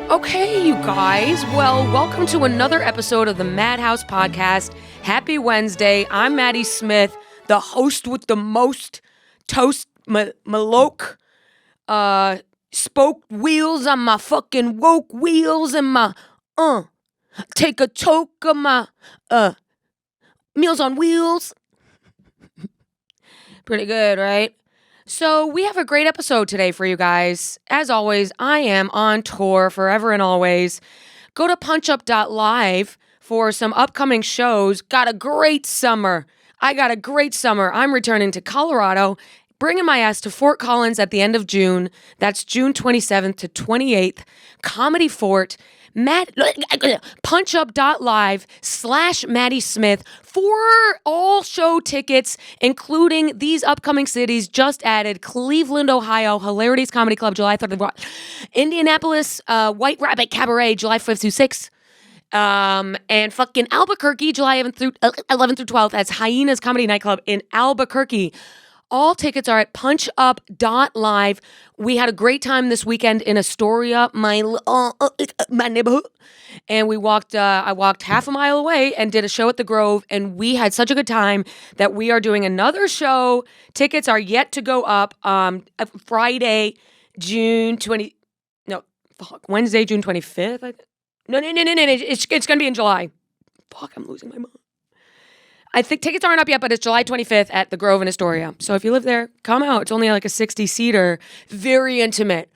Okay, you guys. Well, welcome to another episode of the Madhouse Podcast. Happy Wednesday. I'm Maddie Smith, the host with the most toast maloke, spoke wheels on my fucking woke wheels and my, take a toke of my, Meals on Wheels. Pretty good, right? So we have a great episode today for you guys. As always, I am on tour forever and always. Go to punchup.live for some upcoming shows. Got a great summer. I'm returning to Colorado, bringing my ass to Fort Collins at the end of June. That's June 27th to 28th. Comedy Fort. punchup.live/Maddie Smith for all show tickets, including these upcoming cities just added: Cleveland, Ohio, Hilarities Comedy Club, July 3rd, Indianapolis, White Rabbit Cabaret, July 5th through 6th, and fucking Albuquerque, July 11th through 12th. That's Hyenas Comedy Nightclub in Albuquerque. All tickets are at punchup.live. We had a great time this weekend in Astoria, my neighborhood. And I walked half a mile away and did a show at the Grove. And we had such a good time that we are doing another show. Tickets are yet to go up Friday, Wednesday, June 25th. No. It's going to be in July. Fuck, I'm losing my mind. I think tickets aren't up yet, but it's July 25th at the Grove in Astoria. So if you live there, come out. It's only like a 60-seater. Very intimate,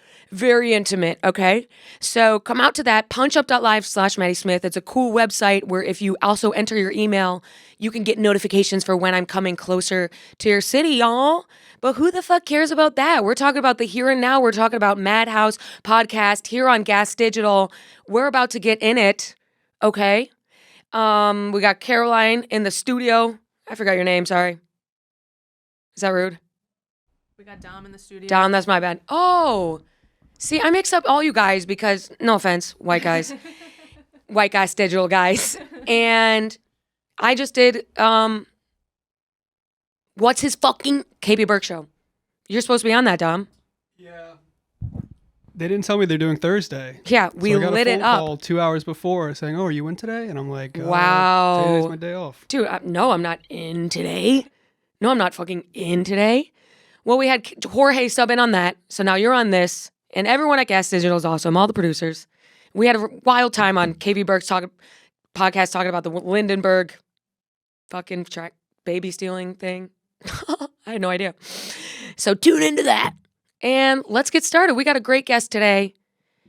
okay? So come out to that, punchup.live/Maddie Smith. It's a cool website where if you also enter your email, you can get notifications for when I'm coming closer to your city, y'all. But who the fuck cares about that? We're talking about the here and now. We're talking about Madhouse Podcast here on Gas Digital. We're about to get in it, okay? We got Caroline in the studio. I forgot your name, sorry. Is that rude? We got Dom in the studio. Dom, that's my bad. Oh, see, I mix up all you guys because, no offense, white guys. White guys, digital guys. And I just did, what's his fucking KB Burke show? You're supposed to be on that, Dom. Yeah. They didn't tell me they're doing Thursday. Yeah, we lit it up. I got a phone call 2 hours before saying, "Oh, are you in today?" And I'm like, wow. Today's my day off. Dude, no, I'm not in today. No, I'm not fucking in today. Well, we had Jorge sub in on that, so now you're on this, and everyone at Gas Digital is awesome, all the producers. We had a wild time on KB Burke's podcast talking about the Lindenberg fucking track baby stealing thing. I had no idea. So tune into that. And let's get started. We got a great guest today.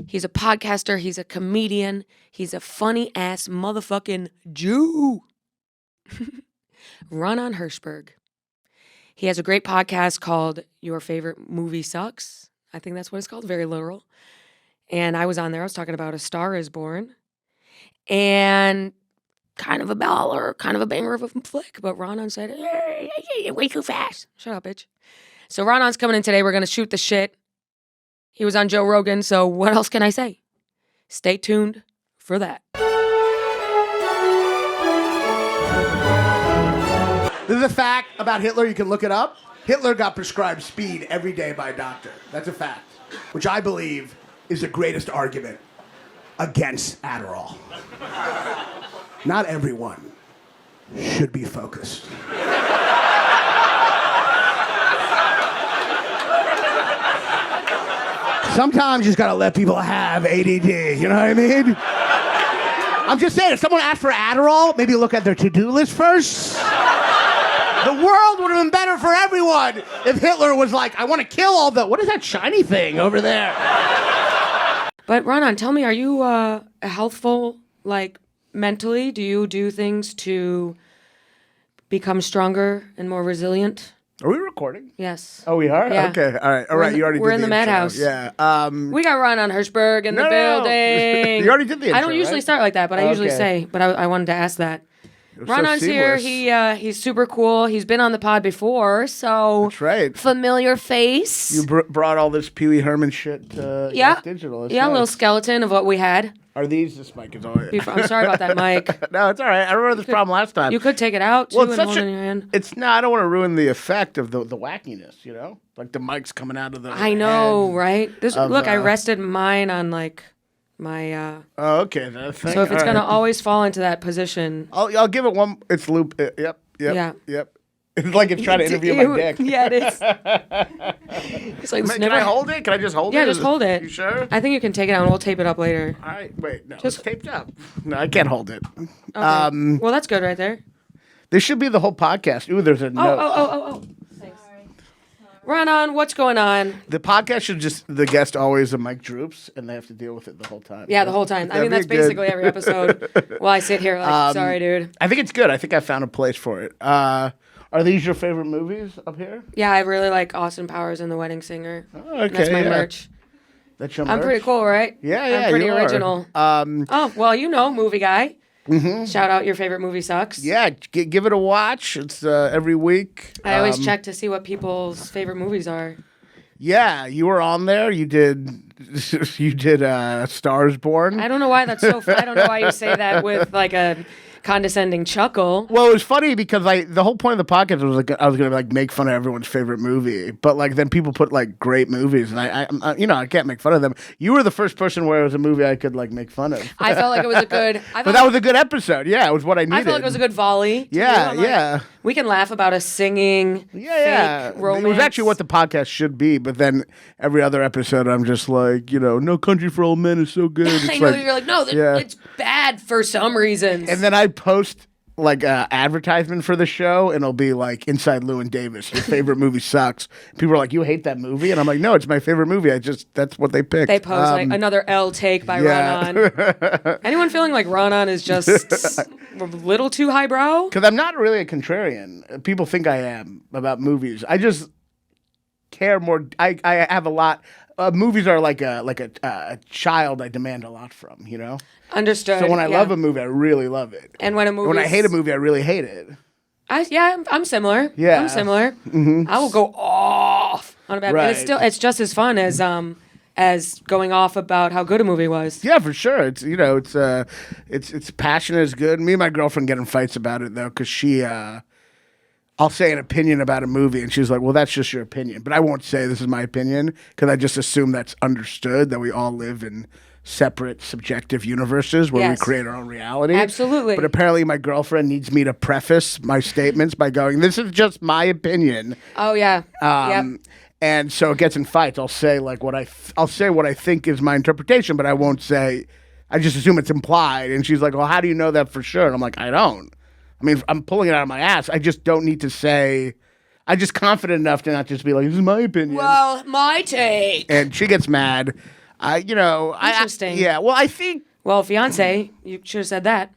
He's a podcaster. He's a comedian. He's a funny-ass motherfucking Jew. Raanan Hershberg. He has a great podcast called Your Favorite Movie Sucks. I think that's what it's called. Very literal. And I was on there. I was talking about A Star Is Born. And kind of a baller, kind of a banger of a flick. But Raanan said, hey, way too fast. Shut up, bitch. So Raanan's coming in today. We're going to shoot the shit. He was on Joe Rogan, so what else can I say? Stay tuned for that. This is a fact about Hitler. You can look it up. Hitler got prescribed speed every day by a doctor. That's a fact, which I believe is the greatest argument against Adderall. Not everyone should be focused. Sometimes you just gotta let people have ADD, you know what I mean? I'm just saying, if someone asked for Adderall, maybe look at their to-do list first. The world would have been better for everyone if Hitler was like, I want to kill all the... What is that shiny thing over there? But Raanan, tell me, are you healthful, like, mentally? Do you do things to become stronger and more resilient? Are we recording? Yes. Oh, we are? Yeah. Okay, all right. All right, you already did We're in the intro. Madhouse. Yeah. We got Raanan Hershberg in the building. You already did the intro, I don't usually start like that, but I usually say. But I wanted to ask that. Raanan's so here. He's super cool. He's been on the pod before, so that's right. Familiar face. You brought all this Pee Wee Herman shit to Digital. That's yeah, nice. A little skeleton of what we had. Are these? This mic is on. I'm sorry about that, Mike. No, it's all right. I remember this problem last time. You could take it out too and hold it in your hand. I don't want to ruin the effect of the wackiness. You know, like the mic's coming out of the. I know, head right? of, Look, I rested mine on like my. Oh, okay. That thing. So if it's All gonna right. always fall into that position, I'll give it one. It's loop. Yep. Yeah. It's like it's trying to interview my dick. Yeah, it is. It's like, Can I hold it? Can I just hold it? Yeah, just hold it. You sure? I think you can take it out and we'll tape it up later. All right. Wait. No. Just- It's taped up. No, I can't hold it. Okay. Well, that's good right there. This should be the whole podcast. Ooh, there's a note. Oh. Thanks. Raanan, what's going on? The podcast should just the guest always the mic droops and they have to deal with it the whole time. Yeah, the whole time. I mean, that's That'd be basically good. every episode. While I sit here like, sorry, dude. I think it's good. I think I found a place for it. Are these your favorite movies up here? Yeah, I really like Austin Powers and The Wedding Singer. Oh, okay, And that's my yeah. merch. That's your I'm merch? pretty cool, right? Yeah, I'm pretty you are. original. Oh, well, you know, movie guy. Shout out your favorite movie sucks. Yeah, give it a watch. It's every week. I always check to see what people's favorite movies are. Yeah, you were on there. You did. You did. Stars Born. I don't know why that's so. I don't know why you say that with like a condescending chuckle. Well, it was funny because the whole point of the podcast was like I was gonna like make fun of everyone's favorite movie, but like then people put like great movies, and I you know I can't make fun of them. You were the first person where it was a movie I could like make fun of. I felt like it was a good. But that was a good episode. Yeah, it was what I needed. I felt like it was a good volley. to Yeah, do. I'm like, yeah. We can laugh about a singing fake romance. It was actually what the podcast should be, but then every other episode I'm just like, No Country for Old Men is so good. It's I know like, you're like, no, yeah. it's bad for some reasons. And then I post like advertisement for the show, and it'll be like Inside Llewyn Davis. Your favorite movie sucks. People are like, you hate that movie, and I'm like, no, it's my favorite movie. That's what they picked. they post like another L take by yeah. Raanan. Anyone feeling like Raanan is just a little too highbrow? Because I'm not really a contrarian. People think I am about movies. I just care more. I have a lot. Movies are like a child I demand a lot from, Understood. So when I yeah. love a movie, I really love it. and when a movie, When I hate a movie, I really hate it. I'm similar. Yeah. I'm similar. I will go off on a bad, but Right. it's just as fun as going off about how good a movie was. Yeah, for sure. It's it's passionate is good. Me and my girlfriend get in fights about it though, because she I'll say an opinion about a movie, and she's like, "Well, that's just your opinion," but I won't say this is my opinion because I just assume that's understood that we all live in separate subjective universes where Yes. we create our own reality. Absolutely. But apparently, my girlfriend needs me to preface my statements by going, "This is just my opinion." Oh yeah. Yep. And so it gets in fights. I'll say like I'll say what I think is my interpretation, but I won't say. I just assume it's implied. And she's like, "Well, how do you know that for sure?" And I'm like, "I don't. I mean, I'm pulling it out of my ass. I just don't need to say. I'm just confident enough to not just be like, this is my opinion." Well, my take. And she gets mad. Interesting. Yeah. Well, I think Well, fiance, you should have said that.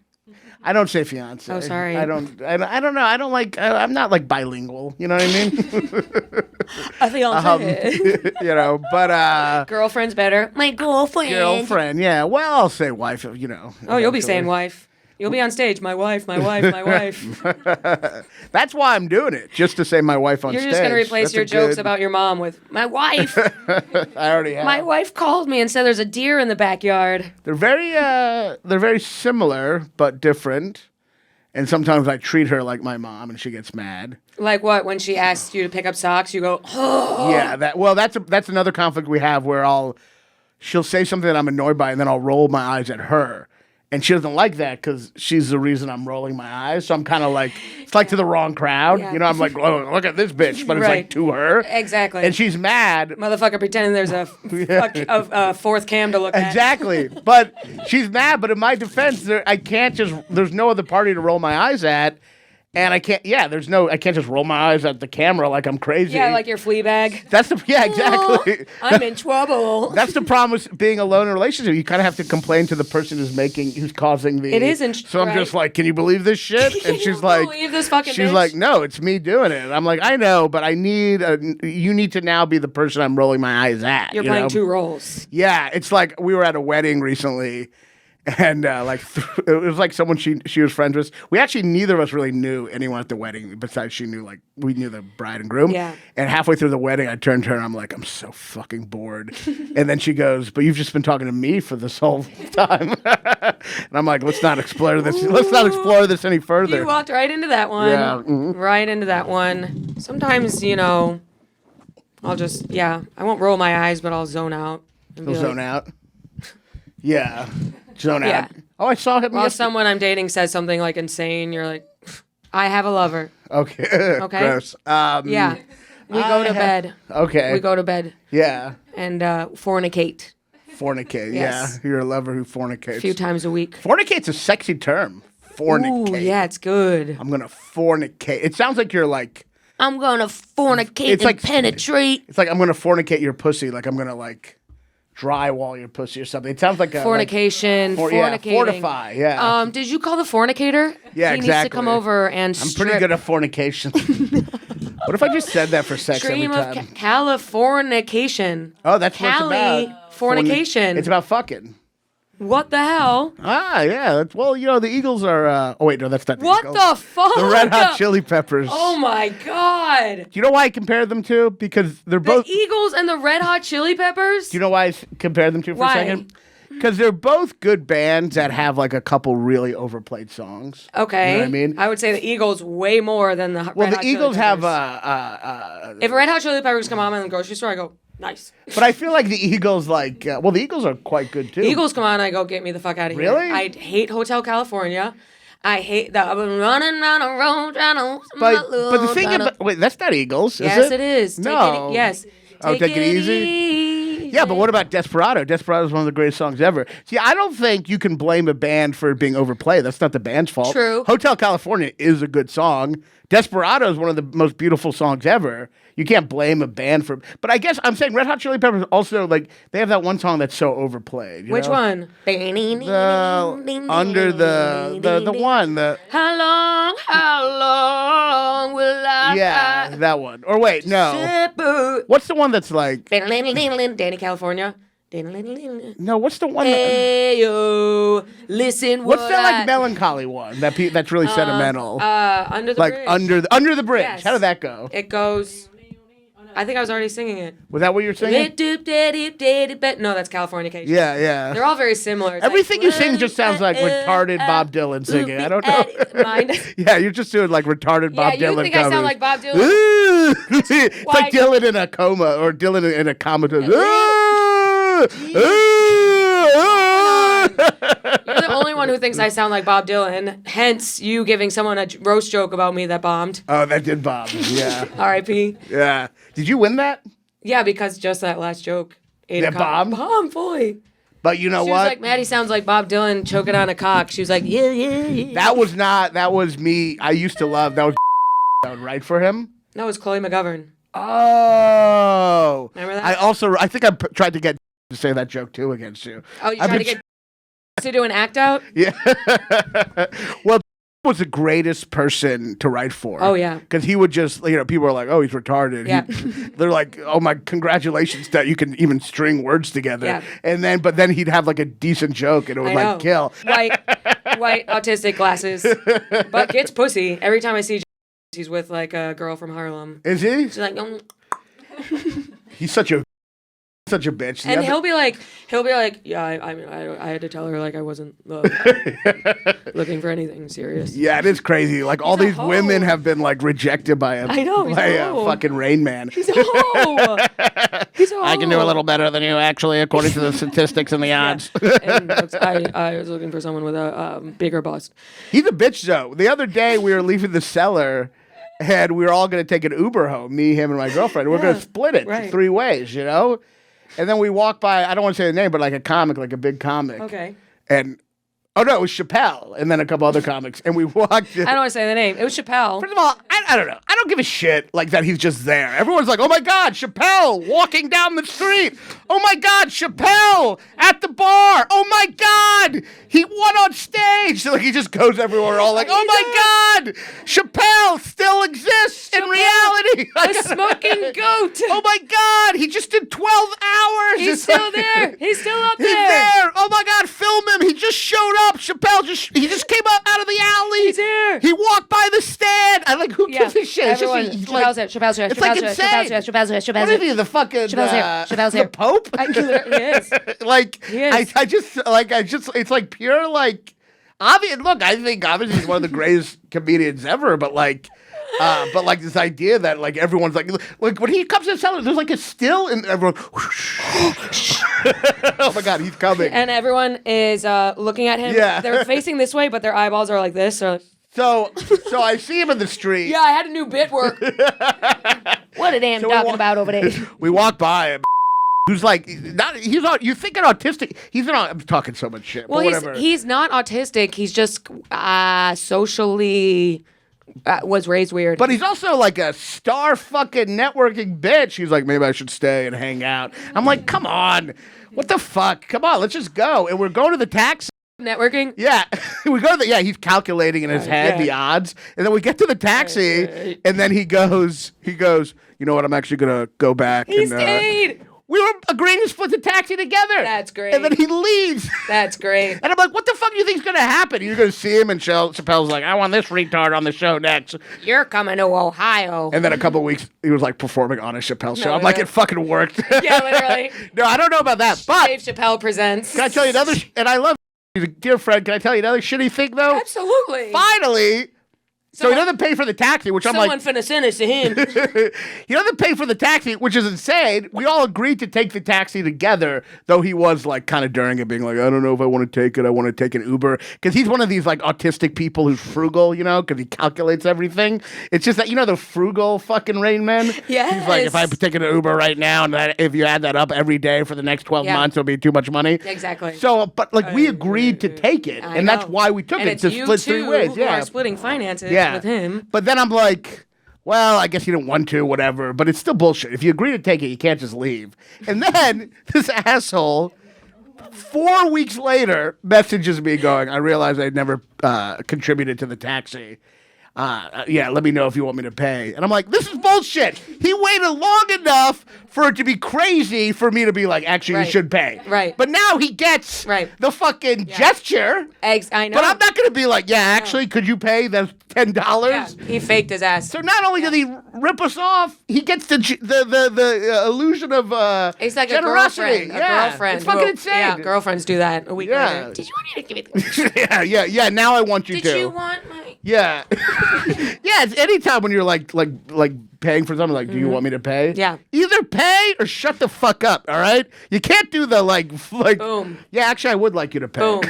I don't say fiance. Oh, sorry. I don't know. I don't like. I'm not like bilingual. You know what I mean? A fiance. But Girlfriend's better. My girlfriend. girlfriend. Yeah. Well, I'll say wife. Oh, you'll be eventually. saying wife. You'll be on stage. My wife. My wife. My wife. That's why I'm doing it, just to say my wife on You're stage. just gonna replace That's your a jokes good- about your mom with my wife. I already have. My wife called me and said there's a deer in the backyard. They're very similar but different. And sometimes I treat her like my mom, and she gets mad. Like what? When she asks you to pick up socks, you go, oh. Yeah, that's another conflict we have where she'll say something that I'm annoyed by, and then I'll roll my eyes at her. And she doesn't like that because she's the reason I'm rolling my eyes. So I'm kind of like, it's like to the wrong crowd. Yeah. I'm like, oh, look at this bitch. But it's Right. like to her. Exactly. And she's mad. Motherfucker pretending there's a fourth cam to look at. Exactly. But she's mad. But in my defense, there's no other party to roll my eyes at. And I can't just roll my eyes at the camera like I'm crazy. Yeah, like your flea bag. Exactly. I'm in trouble. That's the problem with being alone in a relationship. You kind of have to complain to the person who's causing the. It isn't, So I'm right. just like, can you believe this shit? And she's you like, believe this fucking she's bitch? like, no, it's me doing it. I'm like, I know, but you need to now be the person I'm rolling my eyes at. You're playing two roles. Yeah, it's like we were at a wedding recently. And it was like someone she was friends with. We actually neither of us really knew anyone at the wedding. Besides, we knew the bride and groom. Yeah. And halfway through the wedding, I turned to her and I'm like, I'm so fucking bored. And then she goes, but you've just been talking to me for this whole time. And I'm like, let's not explore this. Let's not explore this any further. You walked right into that one. Yeah, Right into that one. Sometimes, I'll just, I won't roll my eyes, but I'll zone out. And You'll zone out. Yeah. Zone Yeah. out. Oh, I saw him While yesterday. someone I'm dating says something like insane, you're like, I have a lover. Okay. Okay. Gross. Yeah. We go to bed. Okay. We go to bed Yeah. and fornicate Fornicate. Yes. Yeah. You're a lover who fornicates. a few times a week. Fornicate's a sexy term. Fornicate. Ooh, yeah, it's good. I'm gonna fornicate. It sounds like you're like. I'm gonna fornicate It's and like- penetrate. It's like I'm gonna fornicate your pussy. Like I'm gonna like drywall your pussy or something. It sounds like a Fornication, yeah, fornicating. fortify. Yeah. Did you call the fornicator? Yeah, he needs to come exactly. over and I'm pretty good at fornication. What if I just said that for sex Stream every of time? Californication. Oh, that's what it's Cali about. fornication. It's about fucking. What the hell? Ah, yeah. Well, you know, the Eagles are. Oh wait, no, that's not the What Eagles. the fuck? The Red Hot Chili Peppers. Oh my god. Do you know why I compared them to? Because they're The both. Eagles and the Red Hot Chili Peppers? Do you know why I compared them to for Why? a second? Because they're both good bands that have like a couple really overplayed songs. Okay. You know what I mean? I would say the Eagles way more than the Well, Red the Hot Chili Eagles have. Peppers. If Red Hot Chili Peppers come on in the grocery store, I go, nice. But I feel like the Eagles, like. Well, the Eagles are quite good too. Eagles come on, I go, get me the fuck out of here. Really? I hate Hotel California. I hate that I've been running down the road trying to But the thing about. Wait, that's not Eagles, is Yes, it? it is. No. Yes. Oh, Take It Easy? Yeah, but what about Desperado? Desperado is one of the greatest songs ever. See, I don't think you can blame a band for being overplayed. That's not the band's fault. True. Hotel California is a good song. Desperado is one of the most beautiful songs ever. You can't blame a band for. But I guess I'm saying Red Hot Chili Peppers also, like, they have that one song that's so overplayed. You Which know? one? The under the one the How long will I yeah, that one. Or wait, no. separate? What's the one that's like Danny California. no? What's the one? Hey yo, listen. What's what that like I- melancholy one that's really sentimental? Under the Like bridge. under the bridge. Yes. How did that go? It goes. I think I was already singing it. Was that what you're singing? No, that's Californication. Yeah, yeah. They're all very similar. It's Everything like, you sing just sounds like retarded Bob Dylan singing. I don't know. Mine. Yeah, you're just doing like retarded Bob Yeah, Dylan you think covers. I sound like Bob Dylan? It's Why- like Dylan in a coma or Dylan in a comatose. You're the only one who thinks I sound like Bob Dylan. Hence, you giving someone a roast joke about me that bombed. Oh, that did Bob. Yeah, R.I.P. yeah. Did you win that? Yeah, because just that last joke. That bombed? Bomb, fully. But you know She was what? like, Maddie sounds like Bob Dylan choking on a cock. She was like, yeah, yeah, yeah. That was not. That was me. I used to love. That was that would write for him. That was Chloe McGovern. Oh. Remember that? I think I tried to get to say that joke too against you. Oh, you I've tried to been get to do an act out? Yeah. Well, was the greatest person to write for. Oh, yeah. Because he would just, people are like, oh, he's retarded. Yeah. They're like, oh my, congratulations that you can even string words together. Yeah. But then he'd have like a decent joke and it would I like know. kill. White, autistic glasses. But gets pussy. Every time I see he's with like a girl from Harlem. Is he? She's like, He's such a bitch. and he'll be like, yeah, I had to tell her like I wasn't looking for anything serious. Yeah, it is crazy. Like all a these hoe. women have been like rejected by him. I know, he's by a hoe. fucking Rain Man. He's a hoe. He's a hoe. I can do a little better than you, actually, according to the statistics and the odds. And I was looking for someone with a bigger bust. He's a bitch, though. The other day, we were leaving the cellar, and we were all going to take an Uber home, me, him, and my girlfriend. We're going to split it right. 3 ways, And then we walked by, I don't want to say the name, but like a comic, like a big comic. Okay. And, oh no, it was Chappelle, and then a couple other comics. And we walked in. I don't want to say the name. It was Chappelle. First of all, I don't know. I don't give a shit like that he's just there. Everyone's like, oh my God, Chappelle walking down the street. Oh my God, Chappelle at the bar. Oh my God, he won on stage. Like he just goes everywhere all like, oh my God, Chappelle still exists in reality. A smoking goat. Oh my God, he just did 12 hours. He's It's still like- there. He's still up He's there. there. Oh my God, film him. He just showed up. Chappelle he just came up out of the alley. He's here. He walked by the stand. I'm like, who gives a shit? It's just- Everyone. he's like- Chappelle's here. it's like insane. What is he, the fucking Chappelle's here. Chappelle's the here. Pope? He is. Like He is. I just it's like pure like obvious. Look, I think obviously he's one of the greatest comedians ever, but like this idea that like everyone's like when he comes to the cellar, there's like a still and everyone Oh my God, he's coming. And everyone is looking at him. Yeah. They're facing this way, but their eyeballs are like this. Or So I see him in the street. yeah, I had a new bit work. What a damn talking about over there. We walk by him. Who's like, he's not, you think an autistic, he's not, I'm talking so much shit, Well, but whatever. he's not autistic. He's just socially was raised weird. But he's also like a star fucking networking bitch. He's like, maybe I should stay and hang out. I'm like, come on. What the fuck? Come on, let's just go. And we're going to the taxi. Networking? Yeah. We go to the, he's calculating in his head the odds. And then we get to the taxi, and then he goes, you know what, I'm actually going to go back. He stayed. We were agreeing to split the taxi together. That's great. And then he leaves. That's great. And I'm like, what the fuck do you think's going to happen? You're going to see him, and Chappelle's like, I want this retard on the show next. You're coming to Ohio. And then a couple of weeks, he was like performing on a Chappelle show. I'm like, literally. it fucking worked. Yeah, literally. No, I don't know about that. But Dave Chappelle presents. can I tell you another, and I love, he's a dear friend. Can I tell you another shitty thing, though? Absolutely. Finally, so he doesn't pay for the taxi, which I'm like... Someone finna send us to him. He doesn't pay for the taxi, which is insane. We all agreed to take the taxi together, though he was like kind of during it being like, I don't know if I want to take it. I want to take an Uber. Because he's one of these like autistic people who's frugal, you know, because he calculates everything. It's just that, you know, the frugal fucking Rain Man? Yes. He's like, if I take an Uber right now, and if you add that up every day for the next 12 months, it'll be too much money. Exactly. So, but like we agreed to take it. I And that's know. why we took and it, it's to you split two three ways. who Yeah. are splitting finances with him. But then I'm like, well, I guess you didn't want to, whatever. But it's still bullshit. If you agree to take it, you can't just leave. And then this asshole, 4 weeks later, messages me going, I realized I'd never contributed to the taxi. Yeah, let me know if you want me to pay. And I'm like, this is bullshit. He waited long enough for it to be crazy for me to be like, actually, you should pay. Right. But now he gets the fucking gesture. I know. But I'm not going to be like, yeah, actually, could you pay the $10? Yeah, he faked his ass. So not only did he rip us off, he gets the illusion of It's like generosity. a girlfriend. It's fucking insane. Yeah, girlfriends do that a week later. Did you want me to give it? yeah. Now I want you to. Did you want my? Yeah, yeah. It's anytime when you're like paying for something. Like, do you want me to pay? Yeah. Either pay or shut the fuck up. All right. You can't do the like. Boom. Yeah, actually, I would like you to pay. Boom.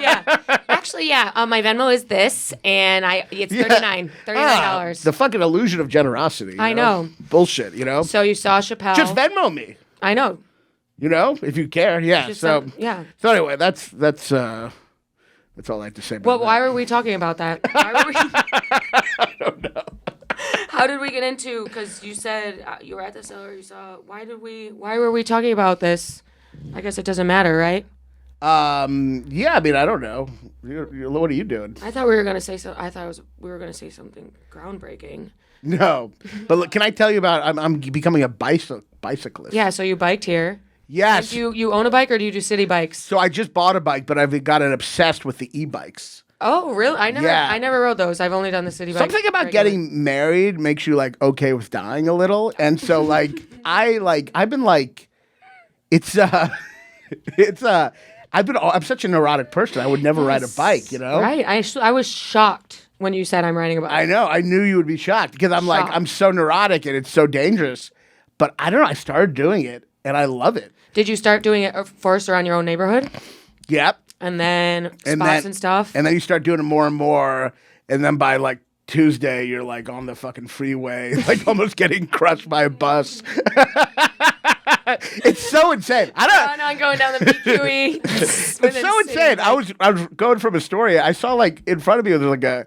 Yeah. Actually, yeah. My Venmo is this, and it's $39. The fucking illusion of generosity. I know. Bullshit. You know. So you saw Chappelle. Just Venmo me. I know. You know, if you care. Yeah. Just So yeah. So anyway, that's all I have to say about Well, that. why were we talking about that? Why were we? I don't know. How did we get into? Because you said you were at the cellar. You saw. Why were we talking about this? I guess it doesn't matter, right? Yeah. I mean, I don't know. What are you doing? I thought we were gonna say so. We were gonna say something groundbreaking. No, but look, can I tell you about? I'm becoming a bicyclist. Yeah. So you biked here. Yes. You own a bike, or do you do city bikes? So I just bought a bike, but I've gotten obsessed with the e-bikes. Oh, really? I never rode those. I've only done the city bike. Something about getting married makes you like okay with dying a little, and so like I've been like, I'm such a neurotic person. I would never ride a bike, you know? Right. I was shocked when you said I'm riding a bike. I know. I knew you would be shocked because I'm so neurotic and it's so dangerous. But I don't know. I started doing it and I love it. Did you start doing it first around your own neighborhood? Yep. And then spots and stuff? And then you start doing it more and more. And then by like Tuesday, you're like on the fucking freeway, like almost getting crushed by a bus. It's so insane. I'm going down the BQE. It's so insane. I was going from Astoria. I saw like in front of me, there's like a,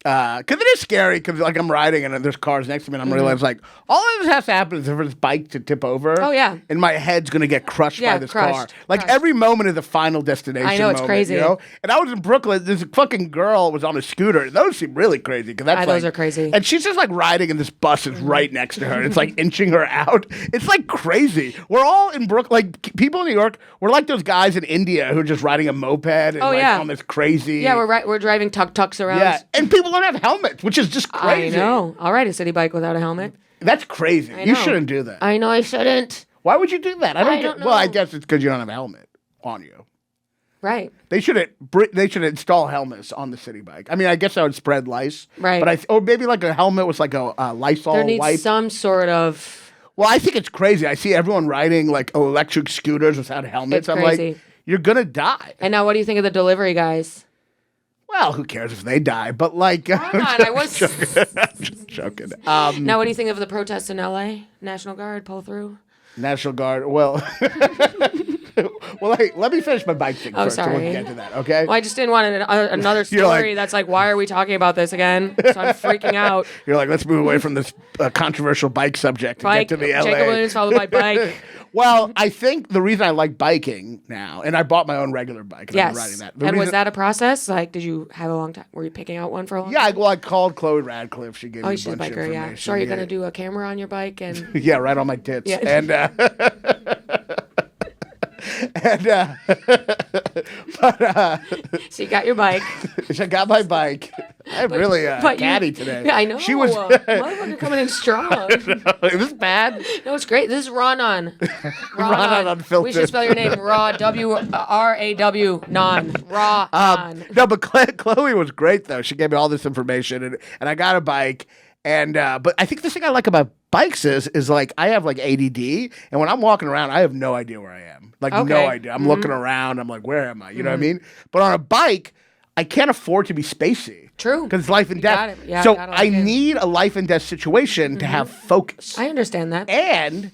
because it is scary because like I'm riding and there's cars next to me and I'm realizing like all of this has to happen is for this bike to tip over. Oh, yeah. And my head's going to get crushed by this car. Like crushed. every moment is the final destination I know, it's moment, crazy. You know? And I was in Brooklyn. This fucking girl was on a scooter. Those seem really crazy because that's those are crazy. And she's just like riding and this bus is right next to her. It's like inching her out. It's like crazy. We're all in Brooklyn. Like people in New York, we're like those guys in India who are just riding a moped and on this crazy. Yeah, we're driving tuk-tuks around. Yeah, and people don't have helmets, which is just crazy. I know. I'll ride a city bike without a helmet. That's crazy. You shouldn't do that. I know I shouldn't. Why would you do that? I don't know. Well, I guess it's because you don't have a helmet on you. Right. They should install helmets on the city bike. I mean, I guess that would spread lice. Right. But or maybe like a helmet was like a Lysol There needs wipe. some sort of. Well, I think it's crazy. I see everyone riding like electric scooters without helmets. It's I'm crazy. like, you're gonna die. And now, what do you think of the delivery guys? Well, who cares if they die? But like, I was just joking. Now, what do you think of the protests in LA? National Guard pull through? National Guard. Well, well, hey, let me finish my bike thing first. So sorry. we'll get to that. Okay. Well, I just didn't want another You're like- story that's like, why are we talking about this again? So I'm freaking out. You're like, let's move away from this controversial bike subject and Bike, get to the LA. Jacob Williams followed by bike. Well, I think the reason I like biking now, and I bought my own regular bike, and I've been riding Yes. that. And was that a process? Like, did you have a long time? Were you picking out one for a long Yeah, time? I called Chloe Radcliffe. She gave me a she's a bunch of biker, yeah. information. So are you going to do a camera on your bike? And Yeah, right on my tits. Yeah. And so you got your bike. I got my bike. I'm really but you- catty today. Yeah, I know. She was. Motherfucker coming in strong. Is this bad? No, it's great. This is Raanan. Raanan Unfiltered. We should spell your name W-R-A-W, non. Raanan. No, but Chloe was great though. She gave me all this information, and I got a bike. And but I think the thing I like about bikes is like I have like ADD, and when I'm walking around, I have no idea where I am. Like no Okay. idea. I'm looking around. I'm like, where am I? You know what I mean? But on a bike, I can't afford to be spacey. True. Because it's life and You death. got it. Yeah, so gotta I lock in. need a life and death situation to have focus. I understand that. And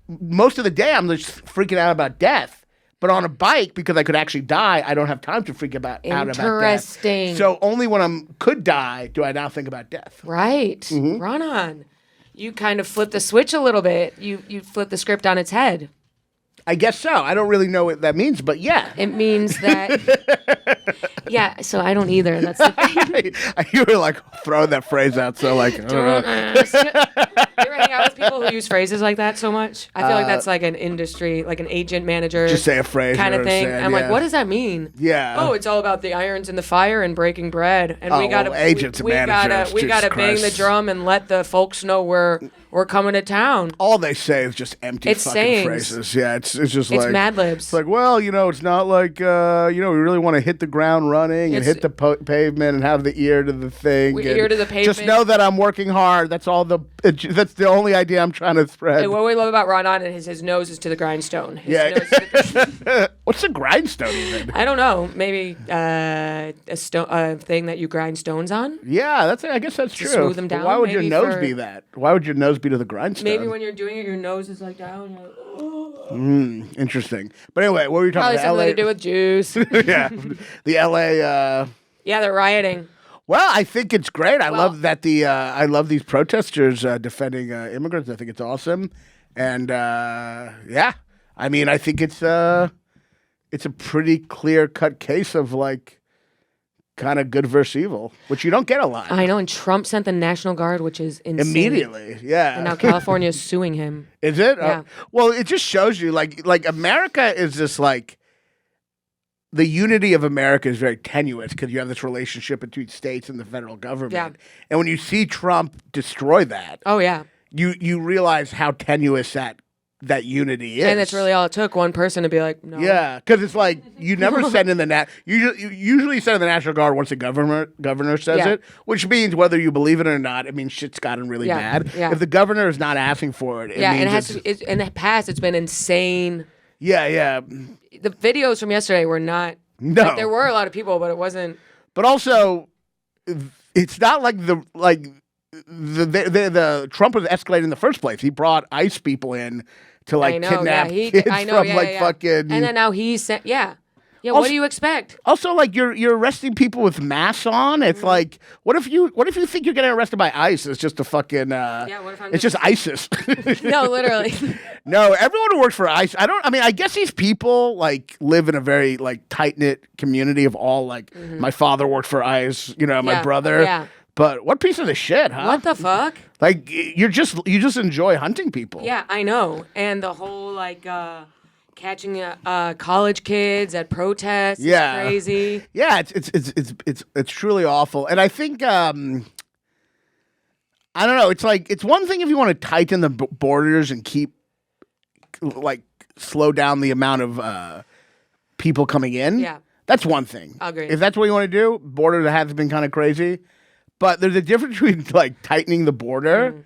most of the day, I'm just freaking out about death. But on a bike, because I could actually die, I don't have time to freak out about death. Interesting. So only when I could die do I now think about death. Right. Mm-hmm. Raanan. You kind of flip the switch a little bit. You flip the script on its head. I guess so. I don't really know what that means, but yeah. It means that. Yeah, so I don't either. That's the thing. You were like throwing that phrase out, so like, I don't know. You ever hang out with people who use phrases like that so much? I feel like that's like an industry, like an agent manager. Just say a phrase. kind you of know what thing. saying? I'm like, Yeah. what does that mean? Yeah. Oh, it's all about the irons in the fire and breaking bread. And we Oh, gotta well, agents and we managers, gotta we Jesus gotta bang the Christ. drum and let the folks know we're coming to town. All they say is just empty It's fucking sayings. phrases. Yeah, it's just It's like Mad Libs. It's like, well, you know, it's not like we really want to hit the ground running and It's- hit the pavement and have the ear to the thing. We and ear to the Just pavement. know that I'm working hard. That's all. That's the only idea I'm trying to spread. Hey, what we love about Raanan is his nose is to the grindstone. His Yeah. nose is to the- What's a grindstone even? I don't know. Maybe a thing that you grind stones on. Yeah, I guess that's true. smooth them But down, why would your maybe nose for- be that? Why would your nose be to the grindstone? Maybe when you're doing it, your nose is like down. You're like, Interesting. But anyway, what were you probably talking something about? to do with juice. Yeah, the LA. Yeah, they're rioting. Well, I think it's great. I Well- love that I love these protesters defending immigrants. I think it's awesome, and yeah, I mean, I think it's a pretty clear cut case of like kind of good versus evil, which you don't get a lot. I know, and Trump sent the National Guard, which is insane. Immediately, yeah. And now California is suing him. Is it? Yeah. Well, it just shows you like America is just like the unity of America is very tenuous because you have this relationship between states and the federal government. Yeah. And when you see Trump destroy that, Oh yeah, you realize how tenuous that unity is. and that's really all it took. One person to be like, no. Yeah, because it's like you never send in the you usually send in the National Guard once the governor says Yeah. it, which means whether you believe it or not, it means shit's gotten really Yeah, bad. yeah. If the governor is not asking for it, Yeah, means and it has it's- to be, in the past, it's been insane. yeah. The videos from yesterday were not. No. Like, there were a lot of people, but it wasn't. But also, it's not like the Trump was escalating in the first place. He brought ICE people in to like I know, kidnap yeah, kids I know, from yeah, like yeah. fucking. And then now he's sent. Yeah. What Also- do you expect? Also, like you're arresting people with masks on. It's like, what if you think you're getting arrested by ICE? It's just a fucking. What if I'm it's just ISIS. No, literally. No, everyone who works for ICE. I guess these people like live in a very like tight knit community of all like. My father worked for ICE. You know, my Yeah, brother. yeah. But what piece of the shit, huh? What the fuck? Like you just enjoy hunting people. Yeah, I know. And the whole like catching college kids at protests Yeah. is crazy. Yeah, it's truly awful. And I think I don't know, it's one thing if you want to tighten the borders and keep like slow down the amount of people coming in. Yeah. That's one thing. Agreed. If that's what you want to do, border has been kind of crazy. But there's a difference between like tightening the border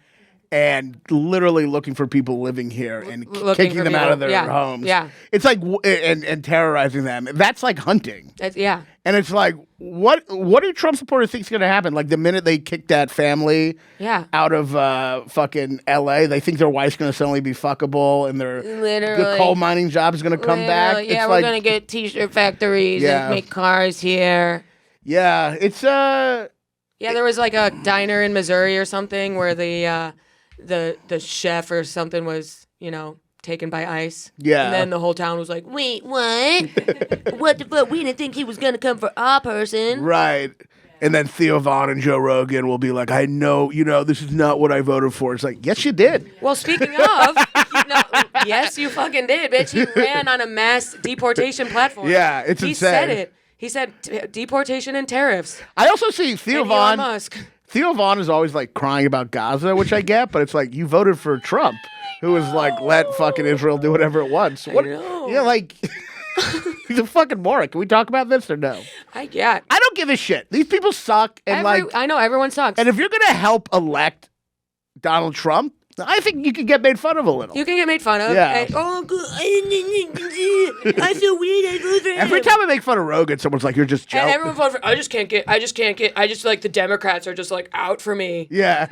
and literally looking for people living here and Looking kicking for them out of people. their Yeah. homes. Yeah. It's like and terrorizing them. That's like hunting. Yeah. And it's like, what do Trump supporters think is going to happen? Like the minute they kick that family out of fucking L.A., they think their wife's going to suddenly be fuckable and the coal mining job is going to come back. Yeah, it's we're like, going to get T-shirt factories and make cars here. Yeah, it's Yeah, there was like a diner in Missouri or something where the chef or something was, taken by ICE. Yeah. And then the whole town was like, wait, what? What the fuck? We didn't think he was going to come for our person. Right. And then Theo Von and Joe Rogan will be like, I know, this is not what I voted for. It's like, yes, you did. Well, speaking of, yes, you fucking did, bitch. He ran on a mass deportation platform. Yeah, it's insane. He said it. He said deportation and tariffs. I also see Theo and Von. Elon Musk. Theo Von is always like crying about Gaza, which I get, but it's like you voted for Trump, who was like, let fucking Israel do whatever it wants. What? know. Yeah, like he's a fucking moron. Can we talk about this or no? I don't give a shit. These people suck, and I know everyone sucks. And if you're gonna help elect Donald Trump, I think you could get made fun of a little. You can get made fun of. Yeah. I feel weird. I vote for him. Every time I make fun of Rogan, someone's like, "You're just jealous." And everyone voted for. I just like the Democrats are just like out for me. Yeah.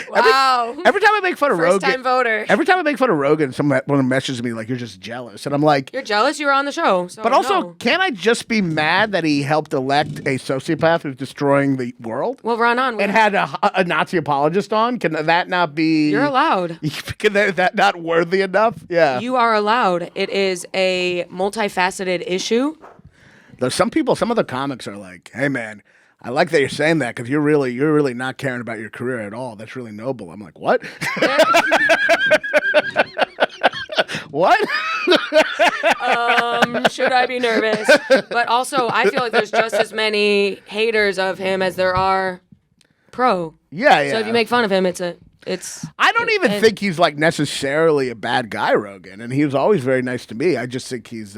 Wow. Every time I make fun of Rogan, First time voter. Every time I make fun of Rogan, someone messages me like, "You're just jealous," and I'm like, "You're jealous. You were on the show." So but also, no. Can't I just be mad that he helped elect a sociopath who's destroying the world? Well, Raanan, and had a Nazi apologist on? Can that not be? You're allowed. Can that not worthy enough? Yeah. You are allowed. It is a multifaceted issue. There's some of the comics are like, "Hey, man, I like that you're saying that because you're really not caring about your career at all. That's really noble." I'm like, "What?" What? Should I be nervous? But also, I feel like there's just as many haters of him as there are pro. Yeah. So if you make fun of him, it's. I don't even think he's like necessarily a bad guy, Rogan, and he was always very nice to me. I just think he's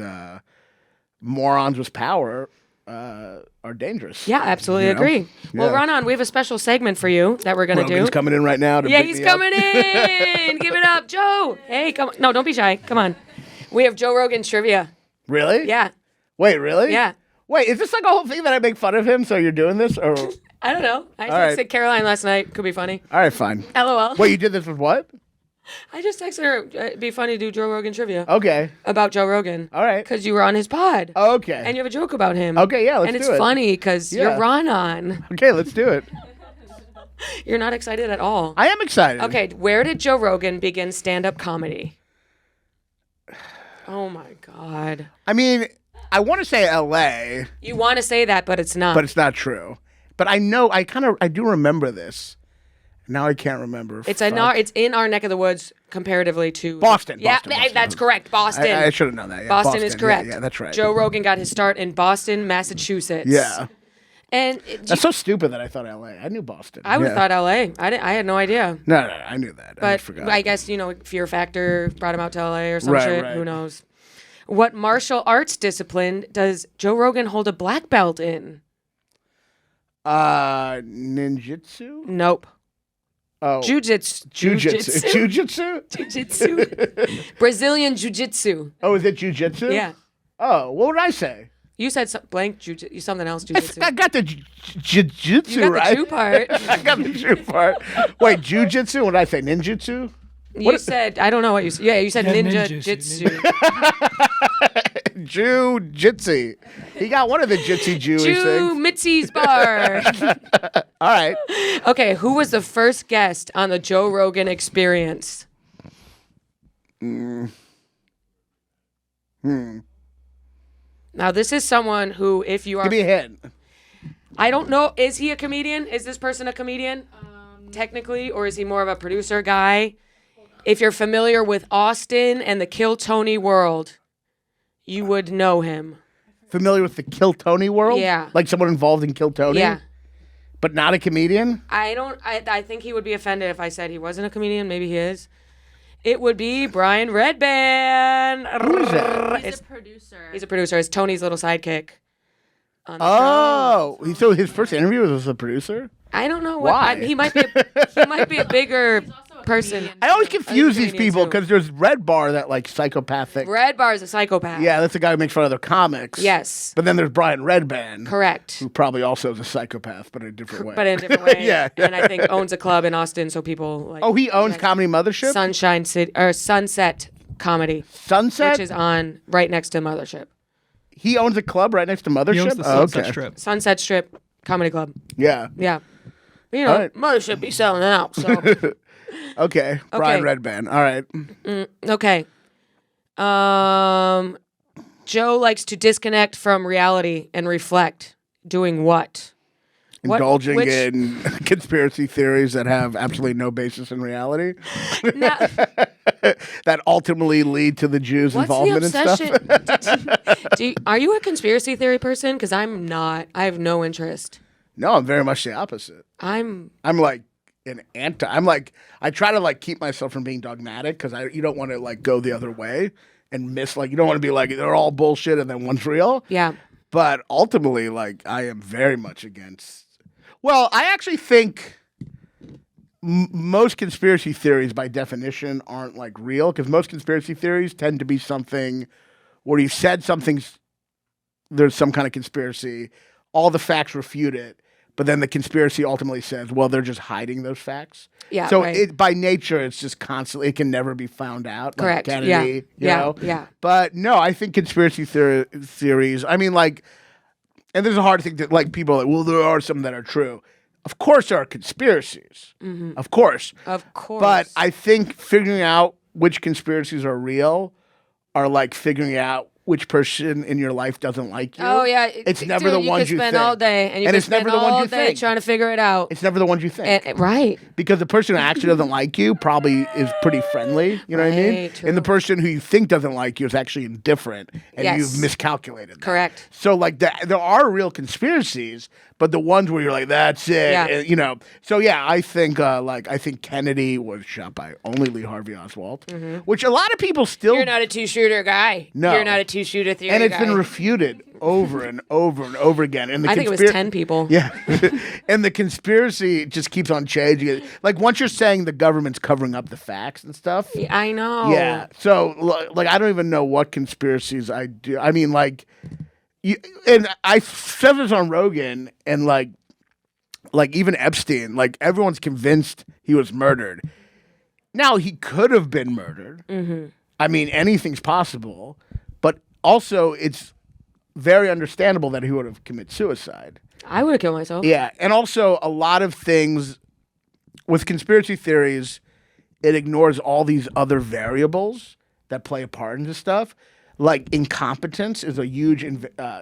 morons with power are dangerous. Yeah, absolutely agree. Well, Raanan, we have a special segment for you that we're gonna do. Rogan's coming in right now. He's coming in. Give it up, Joe. Hey, come on. No, don't be shy. Come on. We have Joe Rogan's trivia. Really? Yeah. Wait, really? Yeah. Wait, is this like a whole thing that I make fun of him? So you're doing this, or? I don't know. I texted Caroline last night. Could be funny. All right, fine. LOL. Wait, you did this with what? I just texted her. It'd be funny to do Joe Rogan trivia. Okay. About Joe Rogan. All right. Because you were on his pod. Okay. And you have a joke about him. Okay, yeah, let's do it. And it's funny because you're Raanan. Okay, let's do it. You're not excited at all. I am excited. Okay, where did Joe Rogan begin stand-up comedy? Oh my God. I mean, I want to say L.A. You want to say that, but it's not. But it's not true. But I know, I do remember this. Now I can't remember. It's in our neck of the woods comparatively to Boston. Yeah, Boston. that's correct. Boston. I should have known that. Yeah, Boston is correct. Yeah, that's right. Joe Rogan got his start in Boston, Massachusetts. Yeah. And that's so stupid that I thought L.A. I knew Boston. I would have thought L.A. I had no idea. No, I knew that. But I forgot. I guess, Fear Factor brought him out to L.A. or some shit. Right. Who knows? What martial arts discipline does Joe Rogan hold a black belt in? Ninjutsu? Nope. Oh. Jiu-jitsu. Jiu-jitsu? Brazilian jiu-jitsu. Oh, is it jiu-jitsu? Yeah. Oh, what would I say? You said blank jiu-jitsu, something else jiu-jitsu. I got the jiu-jitsu you got right. the Jew part. I got the Jew part. Wait, jiu-jitsu? What did I say? Ninjutsu? You said, I don't know what you said. Yeah, you said ninja-jitsu. Jiu-jitsu. He got one of the jitsi Jewish things. Mitzi's bar. All right. Okay, who was the first guest on the Joe Rogan Experience? Now, this is someone who, if you are... Give me a hint. I don't know. Is he a comedian? Is this person a comedian? Technically, or is he more of a producer guy? If you're familiar with Austin and the Kill Tony world, you would know him. Familiar with the Kill Tony world? Yeah. Like someone involved in Kill Tony? Yeah. But not a comedian? I think he would be offended if I said he wasn't a comedian. Maybe he is. It would be Brian Redban. Who is that? He's a producer. He's a producer. It's Tony's little sidekick. On the show. So his first interview was as a producer? I don't know Why? he might be a bigger. He's also person. comedian. I always I think confuse these comedian people too. because there's Red Bar, that like psychopathic. Red Bar is a psychopath. Yeah, that's the guy who makes fun of their comics. Yes. But then there's Brian Redband. Correct. Who probably also is a psychopath, but in a different way. But in a different way. Yeah. And I think owns a club in Austin, so people like. Oh, he owns Comedy Mothership? Sunshine City or Sunset Comedy. Sunset? Which is on right next to Mothership. He owns a club right next to Mothership? He owns the Oh, Sunset okay. Strip. Sunset Strip Comedy Club. Yeah. Yeah. You know, All right. Mothership be selling out. So Okay. Brian Redband. All right. okay. Joe likes to disconnect from reality and reflect. Doing what? Indulging which- in conspiracy theories that have absolutely no basis in reality. Now, That ultimately lead to the Jews' what's the involvement and stuff. obsession? Are you a conspiracy theory person? Because I'm not. I have no interest. No, I'm very much the opposite. I'm like I try to like keep myself from being dogmatic because you don't want to like go the other way and miss, like, you don't want to be like they're all bullshit and then one's real. yeah. But ultimately, like, I am very much against. Well, I actually think most conspiracy theories, by definition, aren't like real because most conspiracy theories tend to be something where you said something's there's some kind of conspiracy, all the facts refute it, but then the conspiracy ultimately says, well, they're just hiding those facts. Yeah, So right. by nature, it's just constantly, it can never be found out. Correct. Like Yeah. Kennedy, you Yeah. know? Yeah. But no, I think conspiracy theories, I mean, like, and there's a hard thing that, like, people are like, well, there are some that are true. Of course there are conspiracies. Of course. Of course. But I think figuring out which conspiracies are real are like figuring out which person in your life doesn't like you. Oh yeah, It's never the ones you You could spend think. all day, and you And could it's never spend the ones all you day think. trying to figure it out. It's never the ones you think. Right. Because the person who actually doesn't like you probably is pretty friendly. You know what I mean? Right, true. And the person who you think doesn't like you is actually indifferent, and Yes. you've miscalculated. That. Correct. So like there are real conspiracies, but the ones where you're like, that's it, Yeah. you know. So yeah, I think I think Kennedy was shot by only Lee Harvey Oswald, which a lot of people still. You're not a two-shooter guy. No. You're not a two-shooter theory and it's guy. been refuted over and over and over again. And the I think it was 10 people. Yeah. And the conspiracy just keeps on changing. Like, once you're saying the government's covering up the facts and stuff. I know. Yeah. So, like, I don't even know what conspiracies I do. I mean, like, and I said this on Rogan, and, like even Epstein, like, everyone's convinced he was murdered. Now, he could have been murdered. Mm-hmm. I mean, anything's possible. But also, it's very understandable that he would have committed suicide. I would have killed myself. Yeah, and also a lot of things with conspiracy theories, it ignores all these other variables that play a part into stuff. Like incompetence is a huge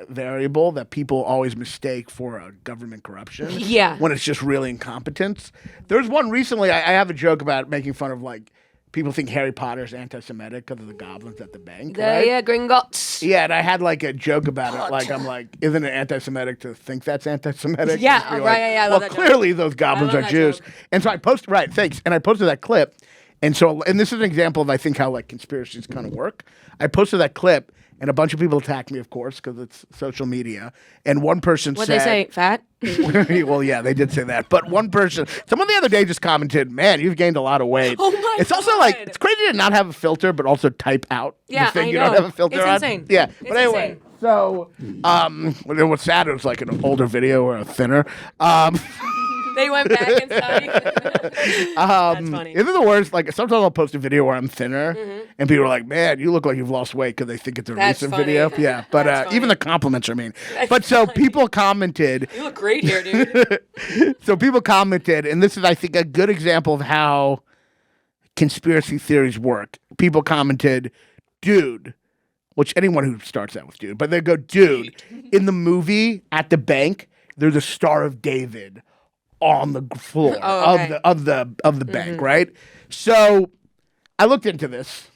variable that people always mistake for government corruption. Yeah. When it's just really incompetence. There's one recently, I have a joke about making fun of, like, people think Harry Potter's anti-Semitic because of the goblins at the bank. Right? Yeah, Gringotts. Yeah, and I had like a joke about it. Like, I'm like, isn't it anti-Semitic to think that's anti-Semitic? Yeah, And you're right, yeah, I love well, that joke. clearly those goblins I are love that Jews. joke. And so I posted, right, thanks. And I posted that clip. And so, and this is an example of, I think, how like conspiracies kind of work. I posted that clip, and a bunch of people attacked me, of course, because it's social media. And one person What'd said, they say? Fat? well, yeah, they did say that. But one person, someone the other day just commented, man, you've gained a lot of weight. Oh my It's also like, God. it's crazy to not have a filter, but also type out Yeah, the thing I you don't know. have a filter It's on. insane. Yeah, It's but anyway. insane. So, what's sad, it was like an older video or a thinner. They went back inside. That's funny. Isn't it the worst? Like, sometimes I'll post a video where I'm thinner, and people are like, man, you look like you've lost weight because they think it's a That's recent funny. video. Yeah, but That's even funny. the compliments are mean. But so people commented, You look great here, dude. so people commented, and this is, I think, a good example of how conspiracy theories work. People commented, dude, which anyone who starts out with dude, but they go, dude, in the movie at the bank, there's a Star of David on the floor Oh, okay. of the bank, right? So I looked into this,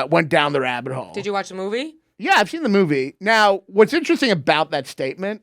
went down the rabbit hole. Did you watch the movie? Yeah, I've seen the movie. Now, what's interesting about that statement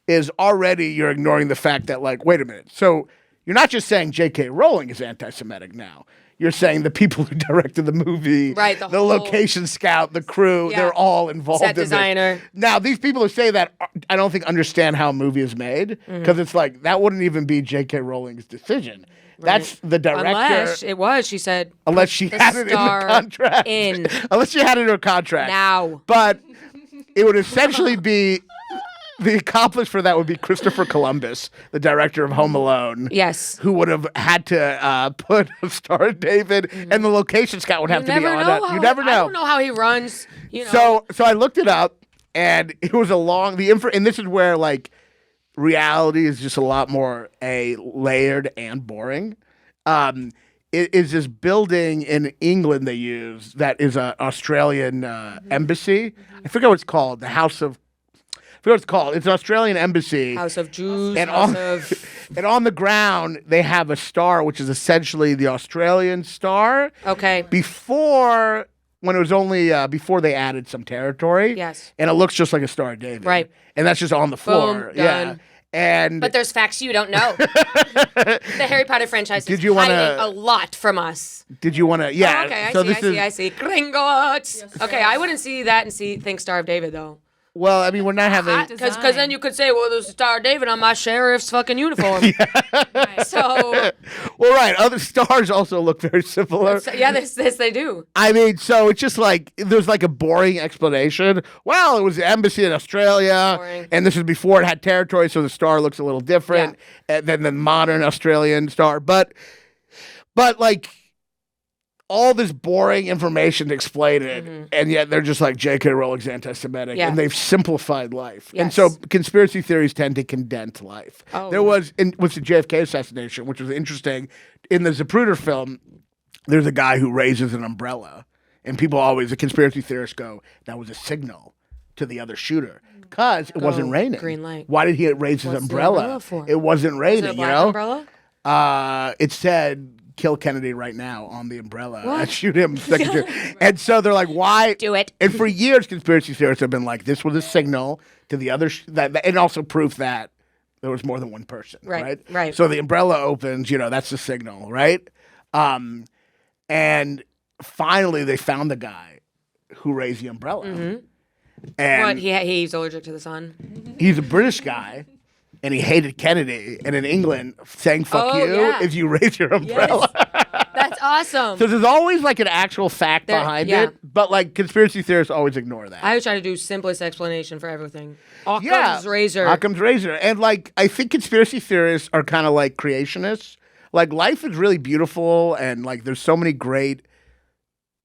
is already you're ignoring the fact that, like, wait a minute. So you're not just saying J.K. Rowling is anti-Semitic now. You're saying the people who directed the movie, Right, the the whole- location scout, the crew, Yeah. they're all involved Set in this. designer. Now, these people who say that, I don't think understand how a movie is made, because it's like, that wouldn't even be J.K. Rowling's decision. That's the director. Unless it was, she said. Unless she the had it in the star contract. in. Unless she had it in her contract. Now. But it would essentially be the accomplice for that would be Christopher Columbus, the director of Home Alone. Yes. Who would have had to put a Star of David, and the location scout would have to be on it. You never know. I don't know how he runs. You know. So I looked it up, and it was and this is where like reality is just a lot more layered and boring. It is this building in England they use that is an Australian embassy. I forget what it's called. The House of. I forget what it's called. It's an Australian embassy. House of Jews. And of... on the ground they have a star, which is essentially the Australian star. Okay. When it was only before they added some territory. Yes. And it looks just like a Star of David. Right. And that's just on the floor. Boom, yeah. done. And But there's facts you don't know. The Harry Potter franchise is hiding a lot from us. Did you want to? Yeah. Oh, okay, I see. Gringotts. Yes, Okay, I wouldn't see that and think Star of David though. Well, I mean, we're not having. Because then you could say, well, there's a Star of David on my sheriff's fucking uniform. Right. So. Well, right. Other stars also look very similar. Yeah, this they do. I mean, so it's just like there's like a boring explanation. Well, it was the embassy in Australia, Boring. and this is before it had territory, so the star looks a little different than the modern Australian star. But like all this boring information to explain it, and yet they're just like J.K. Rowling's anti-Semitic, and they've simplified life. Yes. And so conspiracy theories tend to condense life. Oh. There was the JFK assassination, which was interesting. In the Zapruder film, there's a guy who raises an umbrella, and the conspiracy theorists go, that was a signal to the other shooter. Because it wasn't raining. Green light. Why did he raise his What's the umbrella? umbrella for? It wasn't raining, Is it a black you know? umbrella? It said kill Kennedy right now on the umbrella. What? And shoot him. And so they're like, why? Do it. And for years, conspiracy theorists have been like, this was a signal to the other, and also proof that there was more than one person. Right. So the umbrella opens, that's the signal, right? And finally, they found the guy who raised the umbrella. And What? He's allergic to the sun. he's a British guy. And he hated Kennedy. And in England, saying fuck you is you raise your umbrella. Yes. That's awesome. So there's always like an actual fact behind it. But like conspiracy theorists always ignore that. I always try to do simplest explanation for everything. Occam's razor. Occam's razor. And like I think conspiracy theorists are kind of like creationists. Like life is really beautiful and like there's so many great,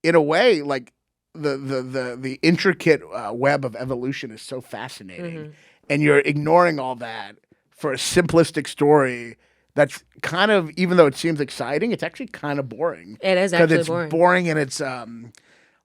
in a way, like the intricate web of evolution is so fascinating. And you're ignoring all that for a simplistic story that's kind of, even though it seems exciting, it's actually kind of boring. It is actually Because it's boring in its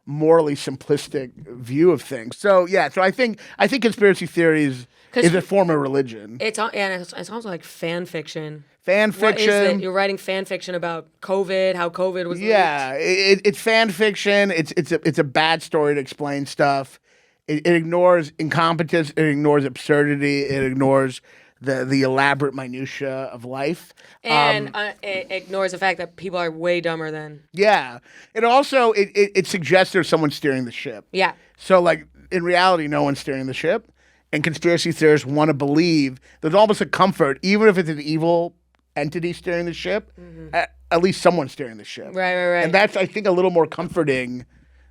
morally simplistic view of things. So yeah, so I think conspiracy theories is a form of religion. It's also like fan fiction. Fan What is fiction. it? You're writing fan fiction about COVID, how COVID was Yeah, it's fan fiction. It's a bad story to explain stuff. It ignores incompetence. It ignores absurdity. It ignores the elaborate minutia of life. And it ignores the fact that people are way dumber than. Yeah. It also it suggests there's someone steering the ship. Yeah. So like in reality, no one's steering the ship, and conspiracy theorists want to believe there's almost a comfort, even if it's an evil entity steering the ship. At least someone's steering the ship. Right. And that's I think a little more comforting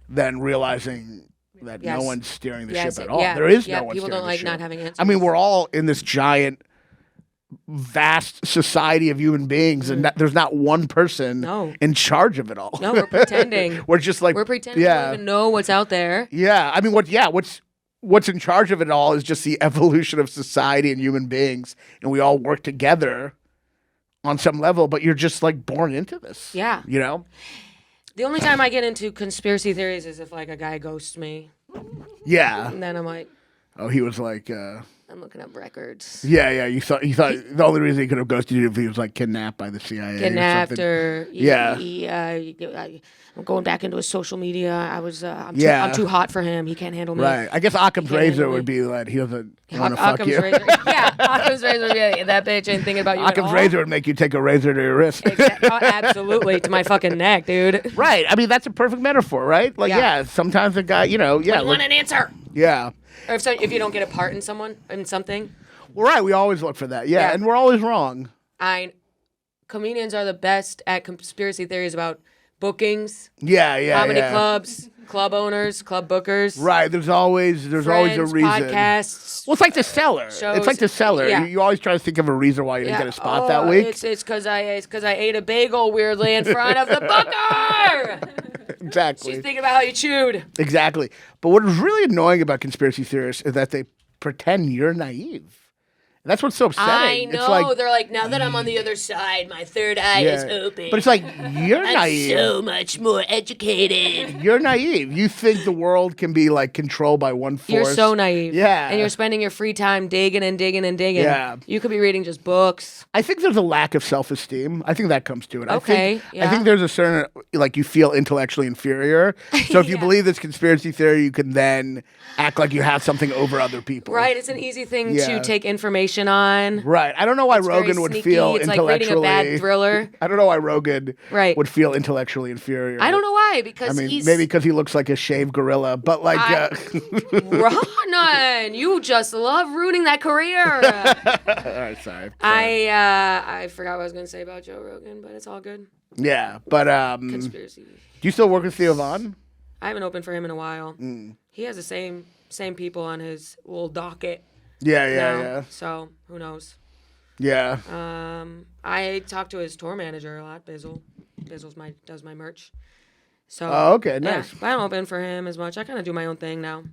than realizing that Yes. no one's steering the Yes, ship at all. yeah, There is yeah, no one people steering don't the like ship. not having answers. I mean, we're all in this giant, vast society of human beings, and there's not one person in charge of it all. No, we're pretending. We're just like We're pretending we don't even know what's out there. Yeah, I mean, what's in charge of it all is just the evolution of society and human beings, and we all work together on some level. But you're just like born into this. Yeah. You know. The only time I get into conspiracy theories is if like a guy ghosts me, Yeah. and then I'm like, Oh, he was like. I'm looking up records. Yeah. You thought the only reason he could have ghosted you if he was like kidnapped by the CIA. Kidnapped or or I'm going back into his social media. I'm too hot for him. He can't handle me. Right. I guess Occam's can't razor handle would me. be that he doesn't want to fuck Occam's you. razor. Yeah, Occam's razor would be like, that bitch ain't thinking about you at Occam's all. razor would make you take a razor to your wrist. Absolutely, to my fucking neck, dude. Right. I mean, that's a perfect metaphor, right? Like, Yeah. sometimes a guy, you Want an answer? Yeah. Or if you don't get a part in something. Well, right. We always look for that. Yeah. Yeah. And we're always wrong. comedians are the best at conspiracy theories about bookings, Yeah. comedy clubs, club owners, club bookers. Right. There's always a reason. Podcasts. Well, it's like The Cellar. Shows. It's like The Cellar. Yeah. You always try to think of a reason why you didn't get a spot that week. It's because I ate a bagel weirdly in front of the booker. Exactly. She's thinking about how you chewed. Exactly. But what is really annoying about conspiracy theorists is that they pretend you're naive. And that's what's so upsetting. I know. It's like, They're like, now that I'm on the other side, my third eye is open. But it's like, you're I'm naive. so much more educated. You're naive. You think the world can be like controlled by one force. You're so naive. Yeah. And you're spending your free time digging and digging and digging. Yeah. You could be reading just books. I think there's a lack of self-esteem. I think that comes to it. Okay, I think there's a certain, like, you feel intellectually inferior. So if you believe this conspiracy theory, you can then act like you have something over other people. Right. It's an easy thing Yeah. to take information on. Right. I don't know why It's very Rogan would sneaky. feel It's like intellectually. reading a bad thriller. I don't know why Rogan Right. would feel intellectually inferior. I don't know why, because I mean, he's... maybe because he looks like a shaved gorilla, but like, Raanan, you just love ruining that career. all right, sorry. I forgot what I was going to say about Joe Rogan, but it's all good. Yeah, but do Conspiracy. you still work with Theo Von? I haven't opened for him in a while. He has the same people on his little docket. Yeah. So who knows? Yeah. I talk to his tour manager a lot. Bizzle does my merch. So Oh, okay, nice. Yeah, but I don't open for him as much. I kind of do my own thing now.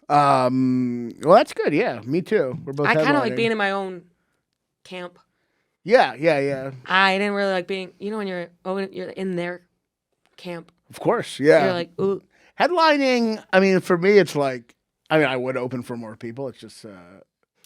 Well, that's good. Yeah, me too. We're both. I kind of like headlining. being in my own camp. Yeah. I didn't really like being, when you're in their camp. Of course. Yeah. You're like, ooh. Headlining. I mean, for me, it's like. I mean, I would open for more people. It's just.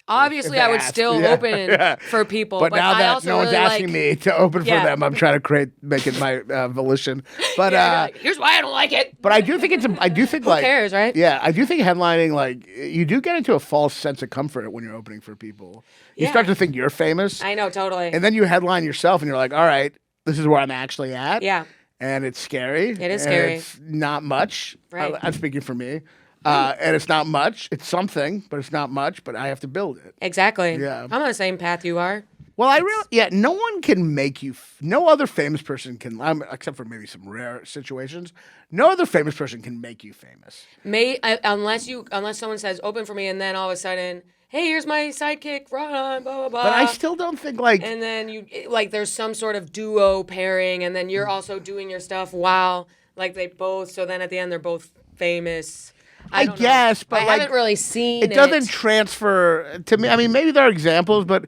Obviously, if I would asked, still yeah. open Yeah. for people, But now I that also no one's really asking like, me to open for Yeah. them, I'm trying to make it my volition. But you're like, here's why I don't like it. but I do think I do think Who like cares, right? Yeah, I do think headlining, like, you do get into a false sense of comfort when you're opening for people. You Yeah. start to think you're famous, I know, totally. and then you headline yourself, and you're like, all right, this is where I'm actually at. Yeah. And it's scary. It is and scary. It's not much. Right. I'm speaking for me. And it's not much. It's something, but it's not much, but I have to build it. Exactly. Yeah. I'm on the same path you are. Well, no one can make you, no other famous person can, except for maybe some rare situations, no other famous person can make you famous. Unless someone says open for me, and then all of a sudden, hey, here's my sidekick, Raanan, blah blah blah. But I still don't think like, And then there's some sort of duo pairing, and then you're also doing your stuff while they both. So then at the end, they're both famous. I don't know. guess, but I like, haven't really seen it doesn't transfer to me. I mean, maybe there are examples, but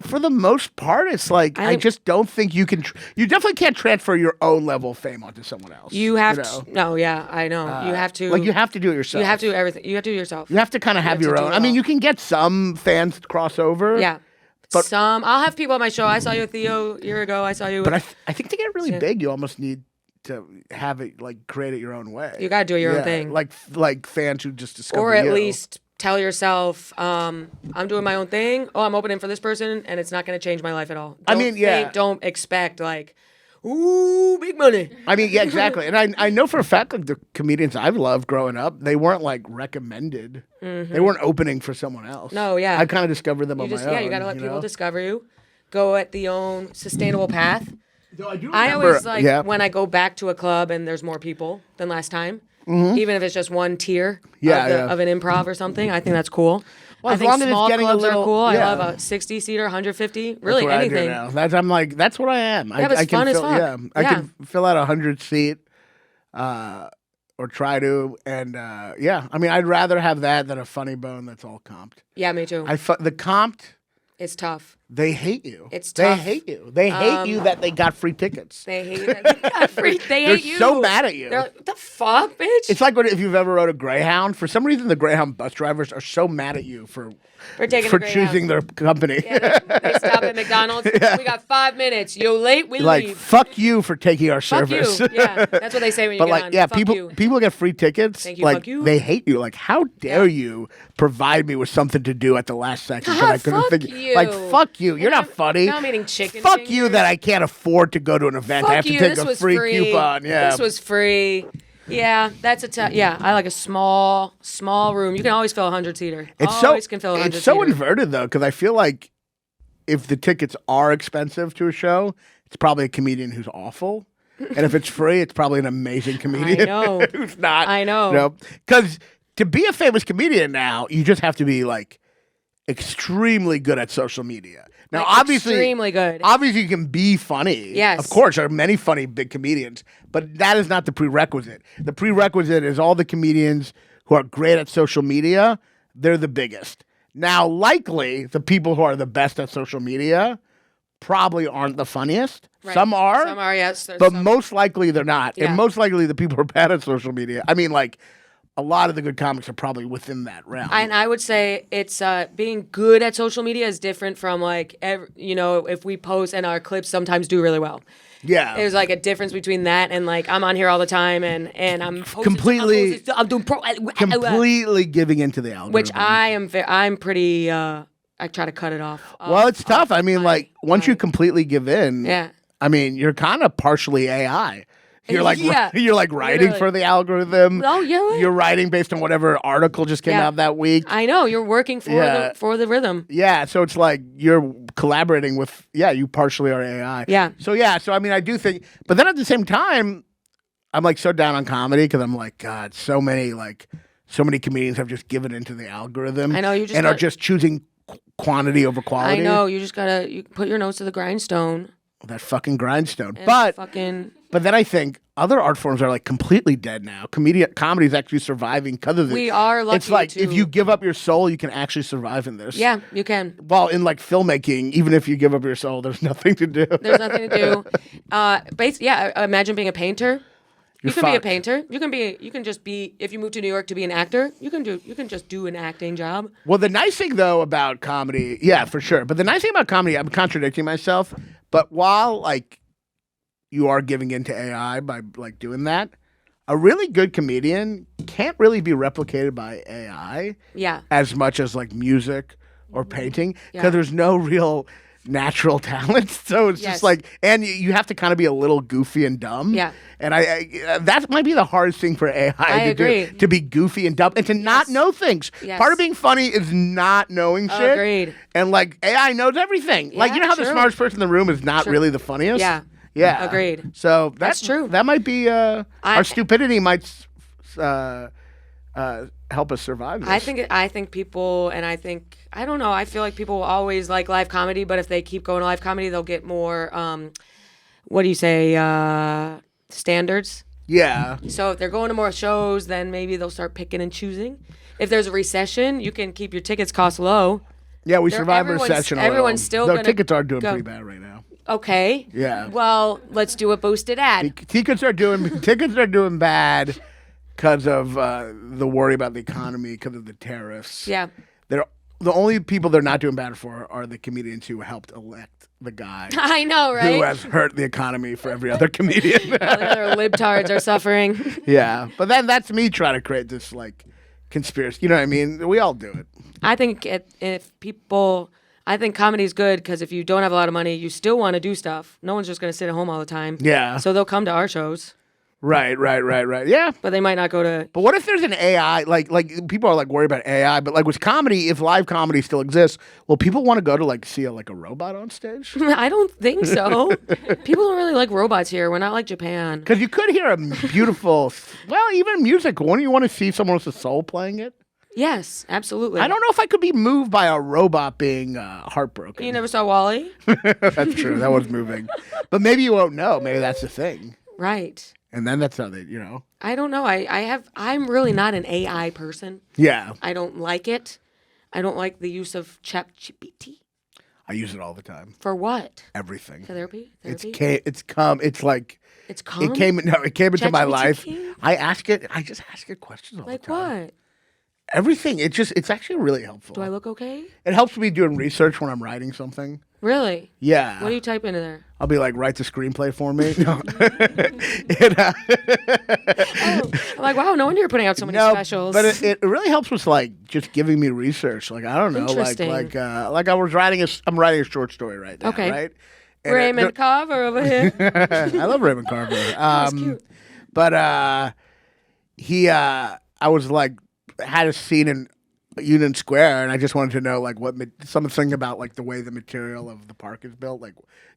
for the most part, it's like I just don't think you can. You definitely can't transfer your own level of fame onto someone else. You have know? to. No, yeah, I know. You have to. Like, you have to do it yourself. You have to do everything. You have to do it yourself. You have to kind of have have to your do own. it I mean, all. you can get some fans to cross over. Yeah. But- I'll have people at my show. I saw you with Theo a year ago. I saw you. But I think to get really big, you almost need to have it create it your own way. You got to do your own thing. Like fans who just discover Or at you. least tell yourself, I'm doing my own thing. Oh, I'm opening for this person, and it's not going to change my life at all. Don't expect ooh, big money. I mean, yeah, exactly. And I know for a fact, like, the comedians I've loved growing up, they weren't recommended. They weren't opening for someone else. No, yeah. I kind of discovered them on my own. Yeah, you got to let people discover you. Go at the own sustainable path. I do I remember- always when I go back to a club and there's more people than last time, even if it's just one tier of an improv or something. I think that's cool. Well, I as think long as it's small getting a clubs little- are cool. yeah. I love a 60-seater, 150, That's really what anything. I do now. That's what I am. Yeah, but it's fun as fuck. Yeah, I Yeah. can fill out 100-seat, or try to, and I mean, I'd rather have that than a funny bone that's all comped. Yeah, me too. The comped, It's tough. they hate you. It's They tough. hate you. They hate you that they got free tickets. They hate you. They They're hate you. so mad at you. They're like, what the fuck, bitch? It's like if you've ever rode a Greyhound. For some reason, the Greyhound bus drivers are so mad at you for taking a Greyhound. choosing their company. Yeah, they stop at McDonald's. We got 5 minutes. You're late. We Like, leave. fuck you for taking our Fuck service. you. Yeah, that's what they say when you But get on. Fuck you. people get free tickets. Thank you, like, fuck you. they hate you. Like, how dare you provide me with something to do at the last second? 'cause I couldn't Fuck think. you. Like, fuck you. You're And not funny. Now I'm eating chicken Fuck fingers. you that I can't afford to go to an event. Fuck I have to you. take This a was free coupon. Yeah. This was free. Yeah, that's I like a small room. You can always fill a 100-seater. It's Always can fill a 100-seater. It's so inverted though, because I feel like if the tickets are expensive to a show, it's probably a comedian who's awful. And if it's free, it's probably an amazing comedian I know. who's not. I know. Because to be a famous comedian now, you just have to be like extremely good at social media. Now, Like, obviously, extremely good. Obviously, you can be funny. Yes. Of course, there are many funny big comedians, but that is not the prerequisite. The prerequisite is all the comedians who are great at social media, they're the biggest. Now, likely, the people who are the best at social media probably aren't the funniest. Right. Some are. Some are, yes. There's But some. most likely they're not. Yeah. And most likely the people who are bad at social media. I mean, like, a lot of the good comics are probably within that realm. And I would say it's being good at social media is different from like, if we post and our clips sometimes do really well. Yeah. There's like a difference between that and like I'm on here all the time and I'm posting Completely- I'm doing completely giving into the algorithm. which I'm pretty. I try to cut it off. Well, it's tough. I mean, my- like, once my- you completely give in, Yeah. I mean, you're kind of partially AI. You're like Yeah, you're like writing literally. for the algorithm. Oh, yeah, right. You're writing based on whatever article just came Yeah. out that week. I know you're working for Yeah. the rhythm. Yeah, so it's like you're collaborating with you partially are AI. Yeah. So I mean I do think, but then at the same time, I'm like so down on comedy because I'm like, God, so many comedians have just given into the algorithm. I know, you just and are got- just choosing quantity over quality. I know you just gotta put your nose to the grindstone. That fucking grindstone. And But fucking then I think other art forms are like completely dead now. Comedy is actually surviving because of this. we are lucky. It's like to, if you give up your soul, you can actually survive in this. yeah, you can. Well, in like filmmaking, even if you give up your soul, there's nothing to do. There's nothing to do. Imagine being a painter. You're You can be a fucked. painter. You can just be. If you move to New York to be an actor, you can just do an acting job. Well, the nice thing though about comedy, yeah, for sure. But the nice thing about comedy, I'm contradicting myself. But while like you are giving into AI by like doing that, a really good comedian can't really be replicated by AI Yeah. as much as like music or painting because Yeah. there's no real natural talent. So it's Yes. just like, and you have to kind of be a little goofy and dumb. Yeah. And I that might be the hardest thing for AI to agree. do, to be goofy and dumb and to not know things. Yes. Part of being funny is not knowing shit. Agreed. And like AI knows everything. Like, you Yeah, know how the true. smartest person in the room is not True. really the funniest? Yeah. Yeah. Agreed. So That's true. That might be our stupidity might help us survive this. I think people, and I don't know. I feel like people will always like live comedy, but if they keep going to live comedy, they'll get more. What do you say? Standards. Yeah. So if they're going to more shows, then maybe they'll start picking and choosing. If there's a recession, you can keep your tickets cost low. Yeah, we They're- survived a everyone's- recession. everyone's still Though gonna tickets are doing go. pretty bad right now. Okay. Yeah. Well, let's do a boosted ad. Tickets are doing bad because of the worry about the economy, because of the tariffs. Yeah. They're the only people they're not doing bad for are the comedians who helped elect the guy I know, who right? has hurt the economy for every other comedian. The other libtards are suffering. Yeah, but then that's me trying to create this like conspiracy. You know what I mean? We all do it. I think I think comedy's good because if you don't have a lot of money, you still want to do stuff. No one's just going to sit at home all the time. Yeah. So they'll come to our shows, Right. Yeah. but they might not go to. But what if there's an AI? Like people are like worried about AI, but like with comedy, if live comedy still exists, will people want to go to like see a robot on stage? I don't think so. People don't really like robots here. We're not like Japan. Because you could hear a beautiful, well, even music. Wouldn't you want to see someone else's soul playing it? Yes, absolutely. I don't know if I could be moved by a robot being heartbroken. You never saw Wally? That's true. That was moving. But maybe you won't know. Maybe that's the thing. Right. And then that's how they, I don't know. I'm really not an AI person. Yeah. I don't like it. I don't like the use of ChatGPT. I use it all the time. For what? Everything. Therapy? It's calm. It's like It's calm? it came into my ChatGPT life. came? I just ask it questions all Like the time. what? Everything. It's actually really helpful. Do I look okay? It helps me doing research when I'm writing something. Really? Yeah. What do you type into there? I'll be like, write the screenplay for me. No. And, I'm like, wow, no wonder you're putting out so many no, specials. but it really helps with like just giving me research. Like I don't know, Interesting. like I was I'm writing a short story right now, Okay. right? And Raymond Carver over here. I love Raymond Carver. That's cute. But I was like had a scene in Union Square, and I just wanted to know like something about like the way the material of the park is built, like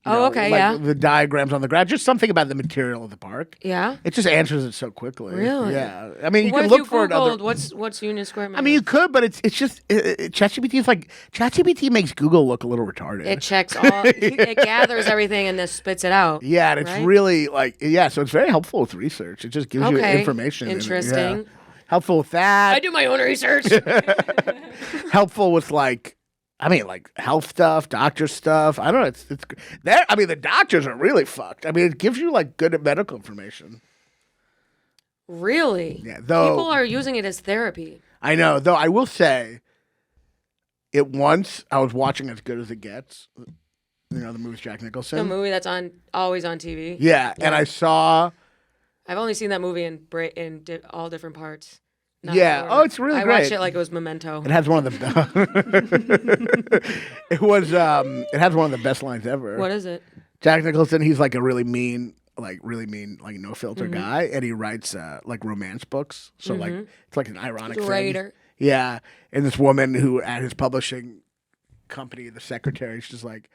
okay, like yeah. the diagrams on the ground, just something about the material of the park. Yeah. It just answers it so quickly. Really? Yeah. I mean, you What can if look you for it. Googled what's Union Square? I mean, you could, but it's just ChatGPT is like ChatGPT makes Google look a little retarded. It checks all. It gathers everything and then spits it out. Yeah, and it's right? really like so it's very helpful with research. It just gives you information. Interesting. Helpful with that. I do my own research. Helpful with like health stuff, doctor stuff. I don't know. It's there. I mean, the doctors are really fucked. I mean, it gives you like good medical information. Really? Yeah. Though people are using it as therapy. I know. Though I will say, I was watching As Good as It Gets. You know the movie with Jack Nicholson. The movie that's always on TV. Yeah, and I saw. I've only seen that movie in all different parts. Not Yeah. in order. Oh, it's really I great. watched it like it was Memento. It has one of the. It has one of the best lines ever. What is it? Jack Nicholson. He's like a really mean, like no filter guy, and he writes like romance books. So like it's like an ironic thing. Writer. Yeah, and this woman who at his publishing company, the secretary, she's like,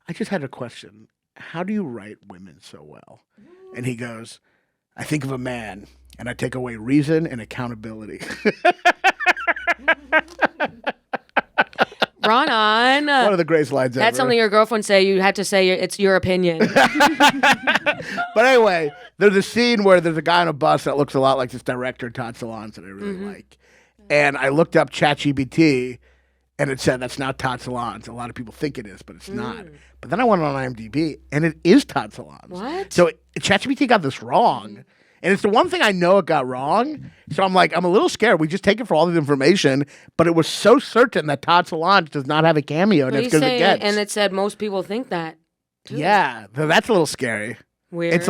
I just had a question. How do you write women so well? And he goes, I think of a man and I take away reason and accountability. Raanan. One of the greatest lines ever. That's something your girlfriend say. You had to say it's your opinion. But anyway, there's a scene where there's a guy on a bus that looks a lot like this director, Todd Solondz, that I really like. And I looked up ChatGPT, and it said that's not Todd Solondz. A lot of people think it is, but it's not. But then I went on IMDb, and it is Todd Solondz. What? So ChatGPT got this wrong. And it's the one thing I know it got wrong. So I'm like, I'm a little scared. We just take it for all the information, but it was so certain that Todd Solondz does not have a cameo, and What As he's Good as It saying, Gets. and it said most people think that. Too. Yeah, that's a little scary. Weird. It's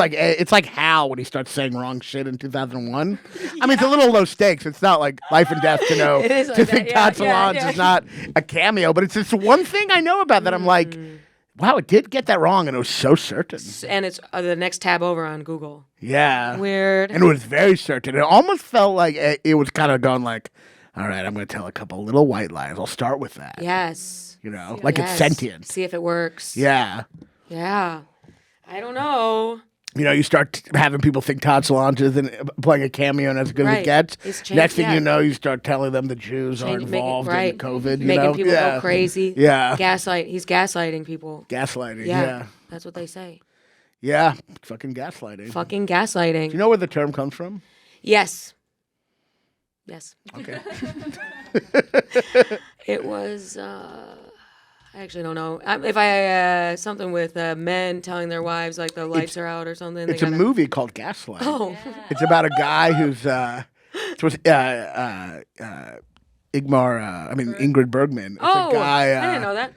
like Hal when he starts saying wrong shit in 2001. I mean, it's a little low stakes. It's not like life and death to know It is to like think that. Todd Yeah, Solondz yeah. is not a cameo, but it's this one thing I know about that I'm like, wow, it did get that wrong, and it was so certain. And it's the next tab over on Google. Yeah, Weird. and it was very certain. It almost felt like it was kind of going like, all right, I'm going to tell a couple little white lies. I'll start with that. Yes. You know, like it's Yes. sentient. See if it works. Yeah. Yeah. I don't know. You know, you start having people think Todd Solondz isn't playing a cameo and As Good as Right. It Gets. It's changed, Next thing yeah. you know, you start telling them the Jews are Change- make it- involved right. in COVID. You Making know? people go crazy. Yeah. He's gaslighting people. Gaslighting. Yeah. Yeah. That's what they say. Yeah. Fucking gaslighting. Fucking gaslighting. Do you know where the term comes from? Yes. Yes. Okay. It was, I actually don't know. If I, something with men telling their wives like the lights are out or something. It's a movie called Gaslight. Oh. It's about a guy who's Ingrid Bergman. It's Oh, a guy, I didn't know that.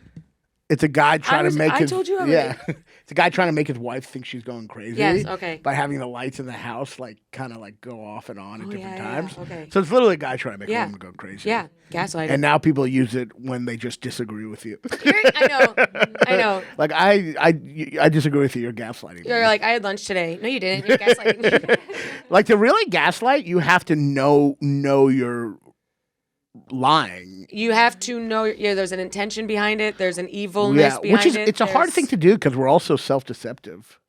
It's a guy trying to make I his told you already. yeah. It's a guy trying to make his wife think she's going crazy. Yes, okay. By having the lights in the house like kind of like go off and on at different yeah, times. okay. So it's literally a guy trying to make a Yeah. woman go crazy. Yeah. Gaslighting. And now people use it when they just disagree with you. I know. Like I disagree with you. You're gaslighting. You're me. like, I had lunch today. No, you didn't. You're gaslighting. Like to really gaslight, you have to know you're lying. You have to know. Yeah, there's an intention behind it. There's an evilness behind which is it. it's a hard thing to do because we're all so self-deceptive.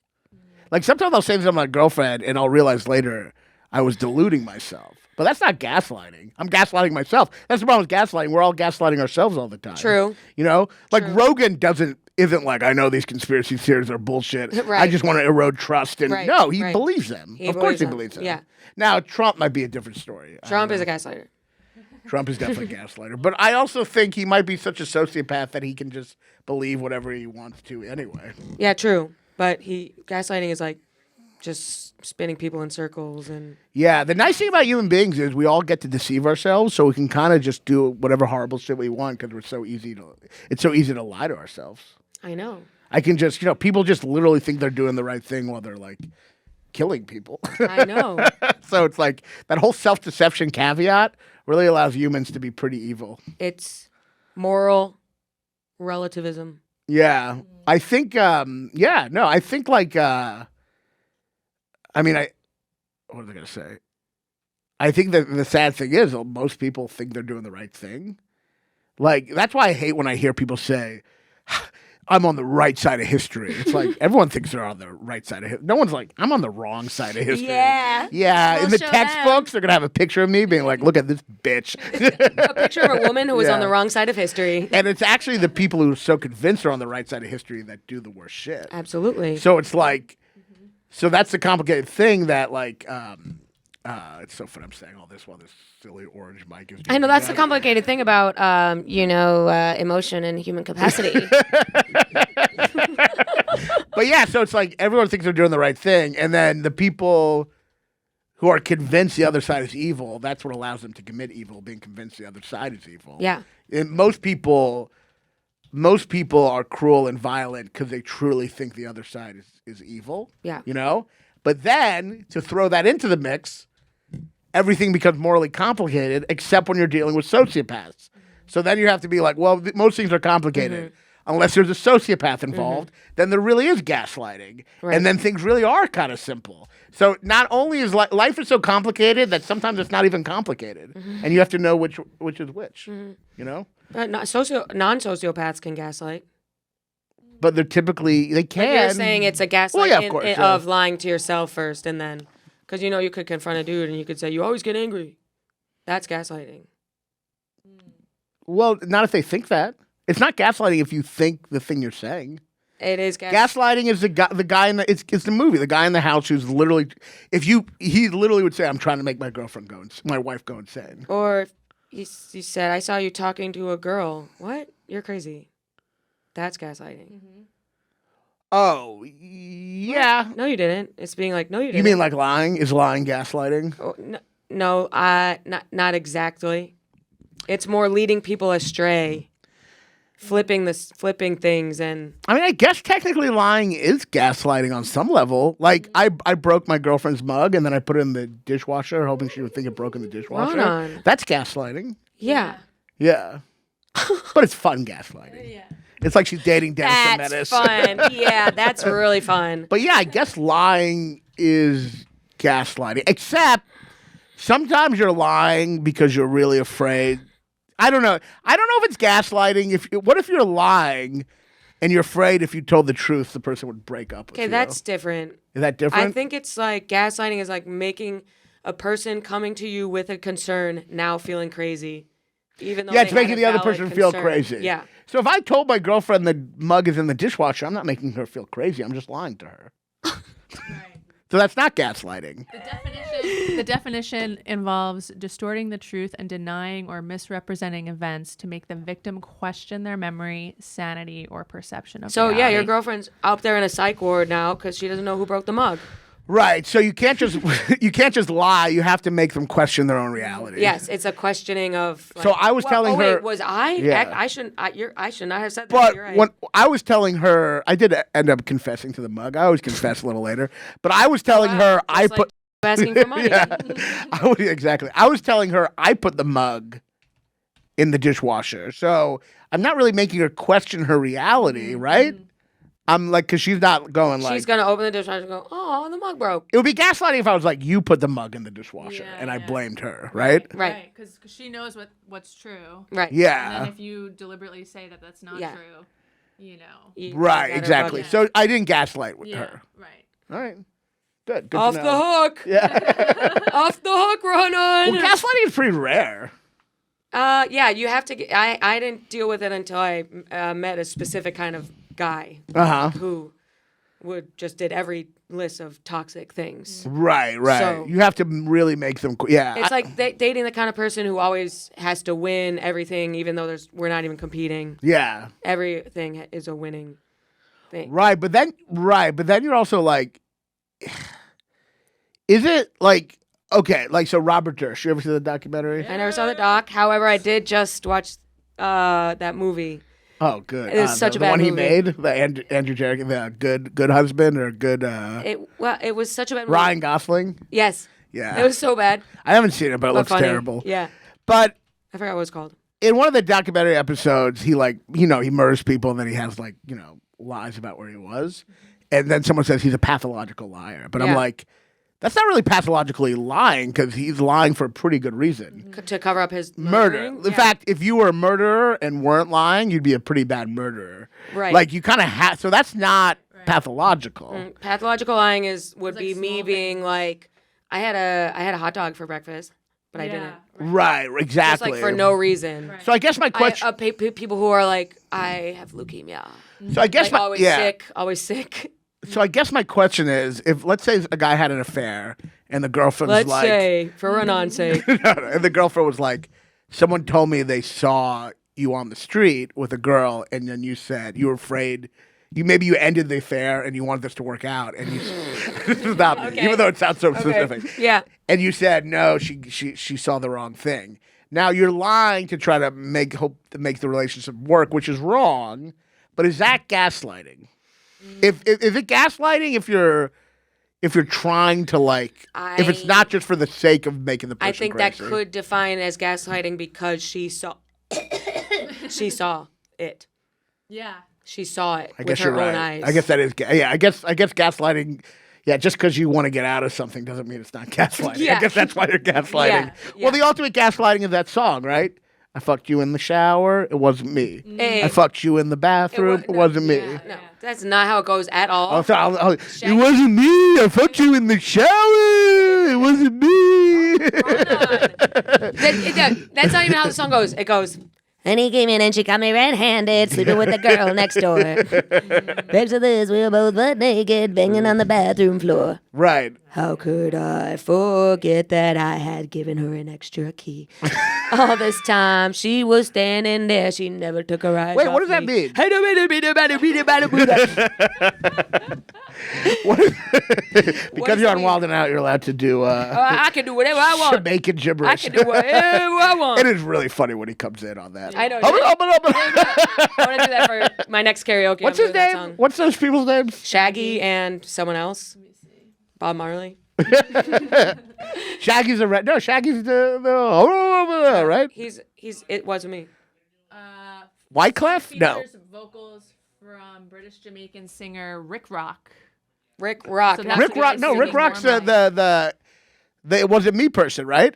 Like sometimes I'll say this to my girlfriend and I'll realize later I was deluding myself. But that's not gaslighting. I'm gaslighting myself. That's the problem with gaslighting. We're all gaslighting ourselves all the time. True. You know? Like Rogan isn't like, I know these conspiracy theories are bullshit. Right. I just want to erode trust. And Right, no, he right. believes them. He Of course he believes believes them. yeah. Now, Trump might be a different story. Trump is a gaslighter. Trump is definitely a gaslighter. But I also think he might be such a sociopath that he can just believe whatever he wants to anyway. Yeah, true. But gaslighting is like just spinning people in circles and Yeah, the nice thing about human beings is we all get to deceive ourselves, so we can kind of just do whatever horrible shit we want because it's so easy to lie to ourselves. I know. I can just, people just literally think they're doing the right thing while they're like killing people. I know. So it's like that whole self-deception caveat really allows humans to be pretty evil. It's moral relativism. Yeah, I think. I think like. What was I gonna say? I think that the sad thing is most people think they're doing the right thing. Like, that's why I hate when I hear people say, I'm on the right side of history. It's like everyone thinks they're on the right side of history. No one's like, I'm on the wrong side of history. Yeah. Yeah. We'll In the show textbooks, they're going to have a picture of me being like, look at this bitch. A picture of a woman who was on Yeah. the wrong side of history. And it's actually the people who are so convinced they're on the right side of history that do the worst shit. Absolutely. So it's like, so that's the complicated thing that like, it's so funny I'm saying all this while this silly orange mic is. I know that's the complicated thing about, emotion and human capacity. But yeah, so it's like everyone thinks they're doing the right thing, and then the people who are convinced the other side is evil, that's what allows them to commit evil, being convinced the other side is evil. Yeah. And most people are cruel and violent because they truly think the other side is evil. Yeah. You know? But then to throw that into the mix, everything becomes morally complicated, except when you're dealing with sociopaths. So then you have to be like, well, most things are complicated. Unless there's a sociopath involved, then there really is gaslighting. Right. And then things really are kind of simple. So not only is life is so complicated that sometimes it's not even complicated. And you have to know which is which, you know? Non-sociopaths can gaslight. But they're typically, they can. But you're saying it's a gaslight Well, yeah, of course, of lying to yourself first and then, because you could confront a dude and you could say, you always get angry. That's gaslighting. Well, not if they think that. It's not gaslighting if you think the thing you're saying. It is Gaslighting is the guy in the it's the movie, the guy in the house who's literally, he literally would say, I'm trying to make my wife go insane. Or he said, I saw you talking to a girl. What? You're crazy. That's gaslighting. Oh, yeah. No, you didn't. It's being like, no, you didn't. You mean like lying? Is lying gaslighting? Oh, no, not exactly. It's more leading people astray, flipping things, and I mean, I guess technically lying is gaslighting on some level. Like, I broke my girlfriend's mug and then I put it in the dishwasher, hoping she would think it broke in the dishwasher. Raanan. That's gaslighting. yeah. Yeah. But it's fun gaslighting. Yeah. It's like she's dating Dennis the That's Menace. fun. Yeah, that's really fun. But yeah, I guess lying is gaslighting. Except sometimes you're lying because you're really afraid. I don't know. I don't know if it's gaslighting. What if you're lying and you're afraid if you told the truth, the person would break up with you? Okay, that's different. Is that different? I think it's like gaslighting is like making a person coming to you with a concern now feeling crazy. Even though it's they had making a the other valid person feel concern. crazy. Yeah. So if I told my girlfriend the mug is in the dishwasher, I'm not making her feel crazy. I'm just lying to her. Right. So that's not gaslighting. The definition involves distorting the truth and denying or misrepresenting events to make the victim question their memory, sanity, or perception of So reality. yeah, your girlfriend's out there in a psych ward now because she doesn't know who broke the mug. Right. So you can't just lie. You have to make them question their own reality. Yes, it's a questioning of. Like, So I was telling her- Wait, was I? Yeah. I shouldn't. I should not have said that. But You're right. when I was telling her, I did end up confessing to the mug. I always confess a little later. But I was telling her I Just like put asking for money. yeah, exactly. I was telling her I put the mug in the dishwasher. So I'm not really making her question her reality, right? I'm like, because she's not going like. She's gonna open the dishwasher and go, "Oh, the mug broke." It would be gaslighting if I was like, you put the mug in the dishwasher, Yeah, and I yeah. blamed her, right? Right. Because she knows what's true. Right. And Yeah. then if you deliberately say that that's not Yeah. true, you know. You Right, got her exactly. bugged. So I didn't gaslight with Yeah. her. Right. All right. Good. Good Off to the know. hook. Yeah. Off the hook, Raanan. Well, gaslighting is pretty rare. Yeah, you have to get. I didn't deal with it until I met a specific kind of guy who did every list of toxic things. Right. So- You have to really make them. Yeah. It's like dating the kind of person who always has to win everything, even though we're not even competing. Yeah. Everything is a winning thing. Right. But then you're also like, is it like, okay, like, so Robert Durst, you ever see the documentary? I never saw the doc. However, I did just watch that movie. Oh, good. It was such a the bad one he movie. made, the Andrew Jerry, the good husband or good It was such a bad movie. Ryan Gosling. Yes. Yeah. It was so bad. I haven't seen it, but it But looks funny. terrible. Yeah. But I forgot what it's called. in one of the documentary episodes, he he murders people and then he has lies about where he was. And then someone says he's a pathological liar. But I'm Yeah. like, That's not really pathologically lying because he's lying for a pretty good reason. To cover up his Murder. murdering? In fact, if you were a murderer and weren't lying, you'd be a pretty bad murderer. Right. Like you kind of have. So that's not pathological. Pathological lying would like be me small being things. like, I had a hot dog for breakfast, but I didn't. Right. Just Exactly. like for no reason. Right. So I guess my question. People who are like, I have leukemia. So I guess Like my always sick. So I guess my question is, if let's say a guy had an affair and the girlfriend was Let's like, say, for Raanan's sake. and the girlfriend was like, someone told me they saw you on the street with a girl, and then you said you were afraid. Maybe you ended the affair and you wanted this to work out, and you stop me, Okay. even though it sounds so Okay. specific. Yeah. And you said no, she saw the wrong thing. Now you're lying to try to make the relationship work, which is wrong. But is that gaslighting? If is it gaslighting if you're trying to if it's not just for the sake of making the person I think crazy? that could define as gaslighting because she saw she saw it. Yeah. She saw it I with guess her you're own right. eyes. I guess that is. I guess gaslighting. Yeah, just because you want to get out of something doesn't mean it's not gaslighting. Yeah. I guess that's why you're gaslighting. Yeah, yeah. Well, the ultimate gaslighting is that song, right? I fucked you in the shower. It wasn't me. Eh, I fucked you in the bathroom. It wasn't me. No, that's not how it goes at all. Oh, sorry, it wasn't me. I fucked you in the shower. It wasn't me. That's not even how the song goes. It goes, and he came in and she got me red-handed, sleeping with the girl next door. Picture this, we were both butt naked, banging on the bathroom floor. Right. How could I forget that I had given her an extra key? All this time she was standing there, she never took her eyes Wait, off what does that me. mean? Because you're on Wild and Out, you're allowed to do I can do whatever I want. Jamaican gibberish. I can do whatever I want. It is really funny when he comes in on that. I know. I I want to do that for my next karaoke. What's I'm his doing that name? song. What's those people's names? Shaggy and someone else. Bob Marley. Shaggy's Shaggy's the right? He's it wasn't me. Wyclef? No. Features vocals from British Jamaican singer Rick Rock. Rick Rock. So not that's Rick Rock. No, Rick Rock's the it wasn't me person, right?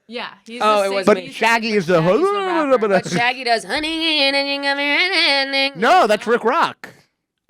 Yeah. He's Oh, the it was singer. me. But Shaggy is the. Shaggy's the rapper. But Shaggy does honey and you got me red. No, that's Rick Rock.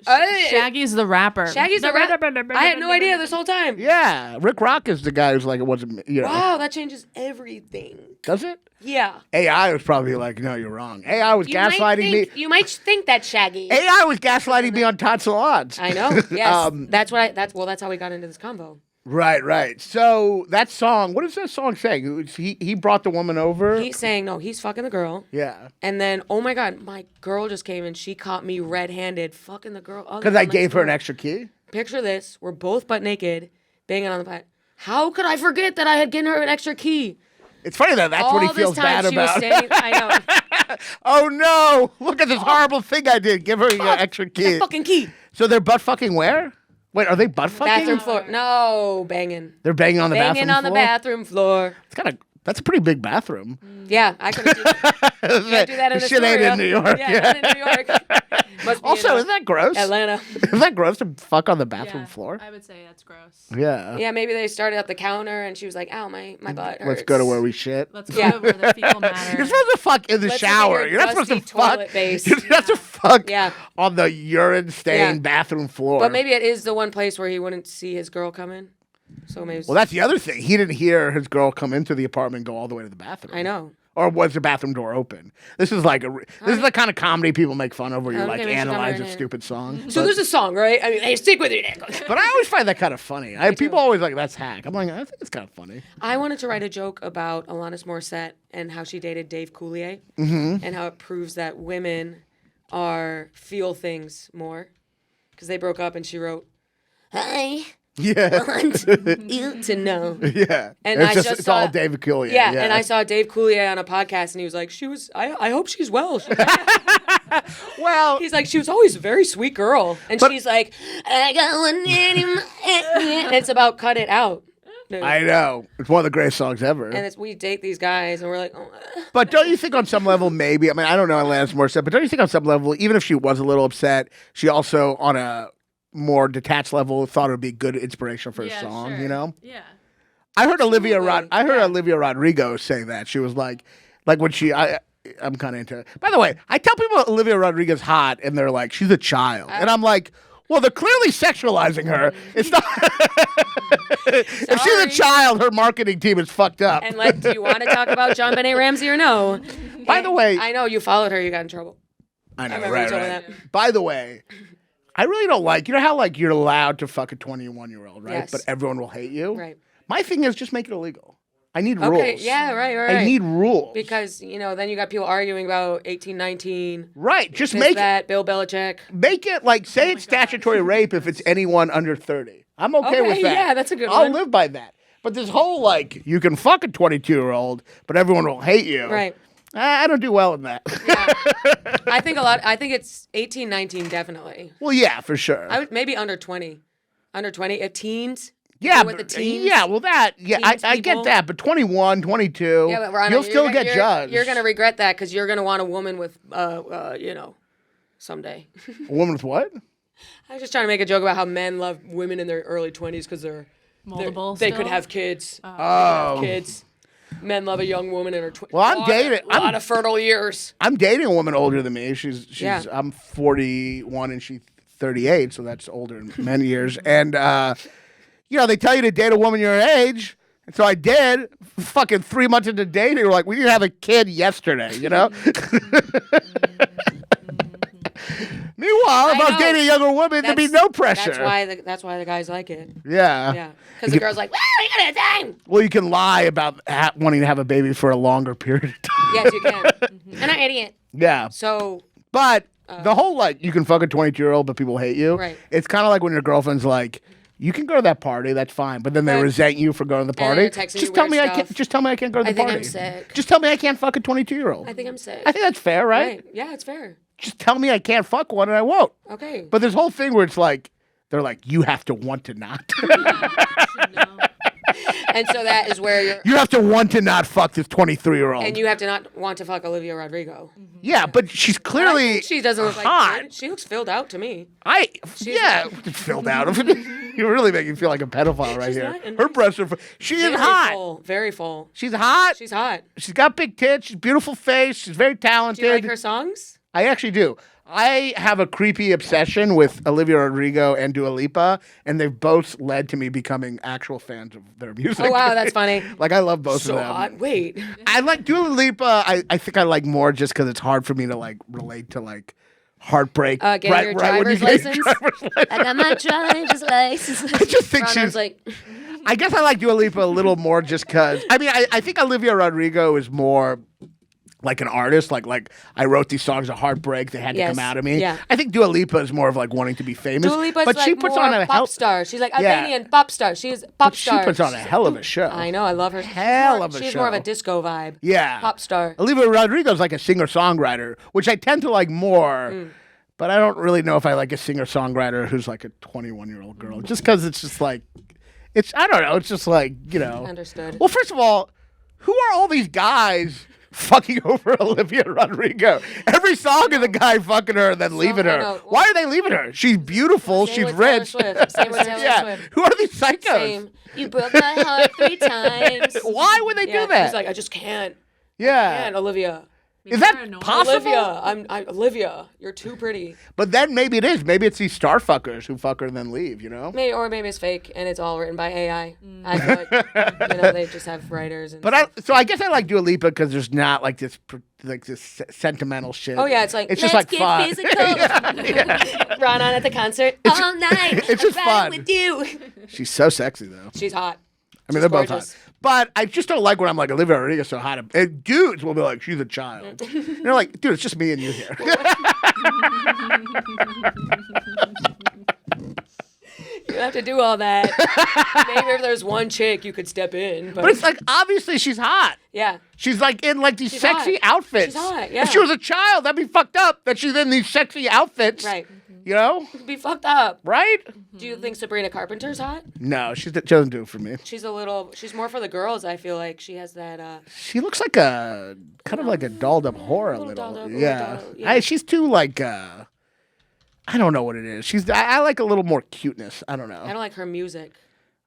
Shaggy's the rapper. Shaggy's the rapper. I had no idea this whole time. Yeah, Rick Rock is the guy who's like it wasn't me. You know. Wow, that changes everything. Does it? Yeah. AI was probably like, no, you're wrong. AI was gaslighting me. You might think that Shaggy. AI was gaslighting me on Todd Salons. I know. Yes. That's how we got into this combo. Right. So that song, what is that song saying? He brought the woman over. He's saying no, he's fucking the girl. Yeah. And then, oh my God, my girl just came and she caught me red-handed fucking the girl. Because I gave her an extra key. Picture this: we're both butt naked, banging on the butt. How could I forget that I had given her an extra key? It's funny that that's what he feels bad she was about. standing, I know. Oh no! Look at this horrible thing I did. Give her an extra key. That fucking key. So they're butt fucking where? Wait, are they butt fucking? Bathroom floor. No, banging. They're banging on the bathroom Banging on the floor? bathroom floor. That's a pretty big bathroom. Yeah, I couldn't do that. Can't do that in This shit ain't Astoria. in New York. Yeah, not in New York. Must be Also, in, isn't that gross? Atlanta. Isn't that gross to fuck on the bathroom Yeah, floor? I would say that's gross. Yeah. Yeah, maybe they started at the counter and she was like, ow, my butt hurts. Let's go to where we shit. Let's go Yeah. over the fecal matter. You're supposed to fuck in the Let's look at shower. your You're not supposed to dusty fuck. toilet base. You're supposed to fuck Yeah. on the urine-stained Yeah. bathroom floor. But maybe it is the one place where he wouldn't see his girl come in. So maybe. Well, that's the other thing. He didn't hear his girl come into the apartment and go all the way to the bathroom. I know. Or was the bathroom door open? This is like this is the kind of comedy people make fun of, where you Okay, like we should come analyze right a in. stupid song. So there's a song, right? I mean, hey, stick with it. But I always find that kind of funny. People always like, that's hack. I'm like, I think it's kind of funny. I wanted to write a joke about Alanis Morissette and how she dated Dave Coulier, and how it proves that women feel things more, because they broke up and she wrote, "I Yeah. want you to know." Yeah. And it's I just it's saw- all David Coulier. Yeah, and I saw Dave Coulier on a podcast, and he was like, I hope she's well. Well, He's like, she was always a very sweet girl. And she's like, I got one in my and it's about Cut It Out. I know. It's one of the greatest songs ever. And we date these guys, and we're like, oh. But don't you think on some level, maybe, I mean, I don't know Alanis Morissette, but don't you think on some level, even if she was a little upset, she also, on a more detached level, thought it would be good inspiration for a song, sure. you know? Yeah. I heard Olivia Absolutely. Olivia Rodrigo say that. She was like when I'm kind of into it. By the way, I tell people Olivia Rodrigo's hot, and they're like, she's a child. And I'm like, well, they're clearly sexualizing her. It's not. If she's a child, her marketing team is fucked up. And like, do you want to talk about John Benet Ramsey or no? By the way, I know you followed her. You got in trouble. I know, remember you right, told me right. that. By the way, I really don't like, you know how like you're allowed to fuck a 21-year-old, right? Yes. But everyone will hate you? Right. My thing is just make it illegal. I need Okay. rules. Yeah. Right. I need rules. because then you got people arguing about 18, 19. Right. Just This, make that. Bill Belichick. it like say it's statutory rape if it's anyone under 30. I'm okay with that. Yeah, that's a good I'll one. live by that. But this whole like you can fuck a 22-year-old, but everyone will hate you. Right. I don't do well in that. Yeah. I think it's 18, 19 definitely. Well, yeah, for sure. I would maybe under 20. Under 20 if teens. Yeah, with the but, teens. yeah, well, I Teens get people. that, but 21, 22, Yeah, but Raanan, you'll still get judged. You're gonna regret that because you're gonna want a woman with, someday. A woman with what? I was just trying to make a joke about how men love women in their early 20s because Moldable. they could still? have kids. Oh. Kids. Men love a young woman in her 20s. Well, I'm dating- A lot of fertile years. I'm dating a woman older than me. Yeah. I'm 41 and she's 38, so that's older in many years. And they tell you to date a woman your age. And so I did. Fucking 3 months into dating, we were like, we didn't have a kid yesterday, you know? Meanwhile, if I was know. dating a younger woman, there'd be no pressure. That's why the guys like it. Yeah. Yeah. Because the girl's like, well, we got time. Well, you can lie about wanting to have a baby for a longer period of time. Yes, you can. I'm not an idiot. Yeah. So, But the whole, like, you can fuck a 22-year-old, but people hate you. Right. It's kind of like when your girlfriend's like, you can go to that party, that's fine. But then they Right. resent you for going to the And party. they're texting you Just tell weird me I stuff. can't. Just tell me I can't go to the I think party. I'm sick. Just tell me I can't fuck a 22-year-old. I think I'm sick. I think that's fair, right? Yeah, it's fair. Just tell me I can't fuck one and I won't. Okay. But this whole thing where it's like, they're like, you have to want to not. And so that is where you're. You have to want to not fuck this 23-year-old. And you have to not want to fuck Olivia Rodrigo. Yeah, but she's I clearly think she doesn't look hot. like. She looks filled out to me. It's filled out. You really make me feel like a pedophile right She's here. not, and Her breasts are. She is Very hot. full. Very full. She's hot. She's hot. She's got big tits. She's beautiful face. She's very talented. Do you like her songs? I actually do. I have a creepy obsession with Olivia Rodrigo and Dua Lipa, and they've both led to me becoming actual fans of their music. Oh wow, that's funny. Like I love both So of them. hot. Wait. I like Dua Lipa. I think I like more just because it's hard for me to like relate to like heartbreak. Getting your driver's license? driver's license. I got my driver's license. I just think Raanan's she's like, I guess I like Dua Lipa a little more just because. I mean, I think Olivia Rodrigo is more like an artist. Like I wrote these songs of heartbreak. They had to Yes, come out of me. yeah. I think Dua Lipa is more of like wanting to be famous. Dua Lipa's but like she puts more on a pop hell. star. She's like Yeah. Albanian pop star. She's pop She star. puts on a hell of a show. I know. I love her. Hell of a She's show. more of a disco vibe. Yeah. Pop star. Olivia Rodrigo's like a singer-songwriter, which I tend to like more. But I don't really know if I like a singer-songwriter who's like a 21-year-old girl. Just because it's just like, I don't know. It's just like, Understood. Well, first of all, who are all these guys fucking over Olivia Rodrigo? Every song is a guy fucking her and then leaving I her. know. Why are they leaving her? She's beautiful. Same She's with Taylor rich. Swift. Same with Taylor Yeah. Swift. Who are these psychos? Same. You broke my heart 3 times. Why would they do that? She's like, I just can't. Yeah. Can't, Olivia. Is that They're annoying. possible? Olivia, I'm Olivia. You're too pretty. But then maybe it is. Maybe it's these star fuckers who fuck her and then leave, Maybe it's fake and it's all written by AI. I feel like they just have writers. And But I guess I like Dua Lipa because there's not like this sentimental shit. oh yeah, it's like it's let's just like get fun. physical. Raanan at the concert all night. it's just I'm fun. riding with you. She's so sexy though. She's hot. I mean, She's they're both gorgeous. hot. But I just don't like when I'm like, Olivia Rodrigo's so hot. And dudes will be like, she's a child. And they're like, dude, it's just me and you here. You don't have to do all that. Maybe if there's one chick, you could step in. But, But it's like, obviously she's hot. yeah. She's like in like these She's sexy hot. outfits. She's hot, yeah. If she was a child, that'd be fucked up that she's in these sexy outfits. Right. You know? It'd be fucked up. Right? Do you think Sabrina Carpenter's hot? No, she doesn't do it for me. She's more for the girls, I feel like. She has that, She looks like a kind of like a dolled up whore a little. dolled up, Yeah. little doll, yeah. She's too like I I don't know what it is. I like a little more cuteness. I don't know. I don't like her music.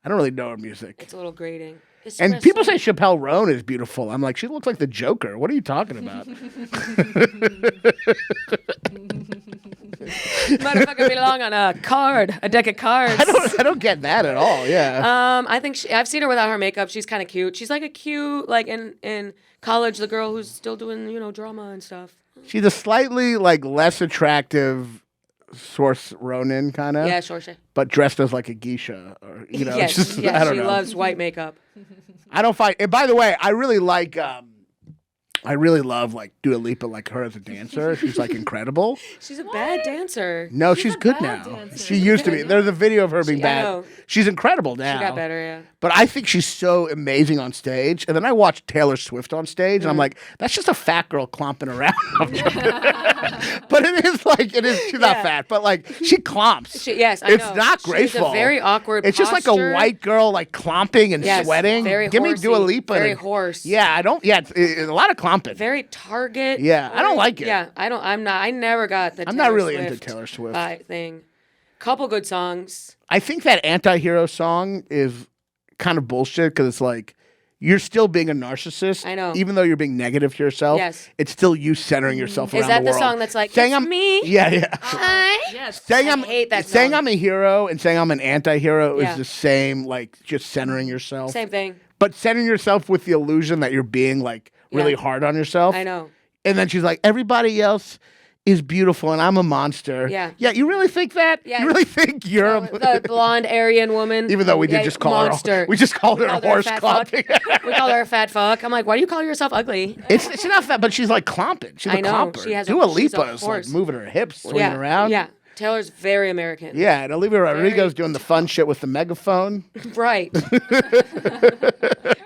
I don't really know her music. It's a little grating. And people say Chappelle Roan is beautiful. I'm like, she looks like the Joker. What are you talking about? Motherfucker belong on a deck of cards. I don't get that at all. Yeah. I think I've seen her without her makeup. She's kind of cute. She's like a cute, like in college, the girl who's still doing, drama and stuff. She's a slightly like less attractive Saoirse Ronan kind of. Yeah, Saoirse. But dressed as like a geisha, or Yes, just, yeah, I don't she know. loves white makeup. I don't find. And by the way, I really like. I really love like Dua Lipa, like her as a dancer. She's like incredible. She's a bad dancer. No, she's a good bad now. dancer. She used to be. There's a video of her being I bad. know. She's incredible now. She got better, yeah. But I think she's so amazing on stage. And then I watched Taylor Swift on stage, and I'm like, that's just a fat girl clomping around. But it is. She's not fat, but like she clomps. Yes, I it's know. not She's graceful. a very awkward. It's just like a posture. white girl like clomping and Yes, sweating. very Give me Dua horsey, Lipa. very and- hoarse. Yeah, I don't. Yeah, it's a lot of clomping. Very Target. Yeah, I don't like it. Yeah, I don't. I'm not. I never got the. I'm Taylor not really Swift into Taylor Swift. thing. Couple good songs. I think that anti-hero song is kind of bullshit because it's like you're still being a narcissist. I know. Even though you're being negative to yourself, Yes. it's still you centering yourself Is around that the the world. song that's like, saying it's I'm me? Yeah, yeah. Yes. saying I hate that saying song. I'm a hero and saying I'm an anti-hero Yeah. is the same, like just centering yourself. Same thing. But centering yourself with the illusion that you're being like really Yeah. hard on yourself. I know. And then she's like, everybody else is beautiful and I'm a monster. Yeah. Yeah, you really think that? Yeah. You really think you're The blonde Aryan woman. Even though we did just call monster. her, we just called her a called her a horse fat fuck. clomping. We call her a fat fuck. I'm like, why do you call yourself ugly? She's not fat, but she's like clomping. She's I a know. clomper. She has Dua she's a Lipa is like horse. moving her hips, swinging Yeah, around. Yeah. Taylor's very American. Yeah, and Olivia Rodrigo's doing the fun shit with the megaphone. Right.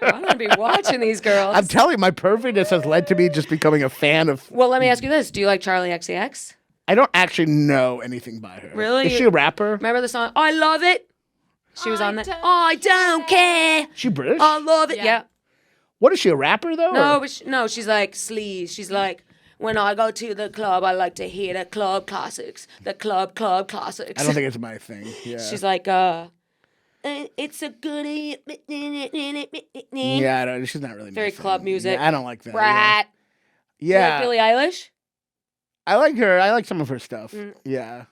I'm gonna be watching these girls. I'm telling you, my perviness has led to me just becoming a fan of. Well, let me ask you this: do you like Charlie XCX? I don't actually know anything by her. Really? Is she a rapper? Remember the song? I love it. She was I on that. don't I don't care. She British? I love it. Yeah. Yeah. What is she, a rapper though? No, or- but no, she's like sleaze. She's like, when I go to the club, I like to hear the club classics. The club classics. I don't think it's my thing. Yeah. She's like, it's a goodie. Yeah, I don't, she's not really my Very thing. club music. Yeah, I don't like that. Brat. Yeah. You like Billie Eilish? I like her. I like some of her stuff. Mm. Yeah.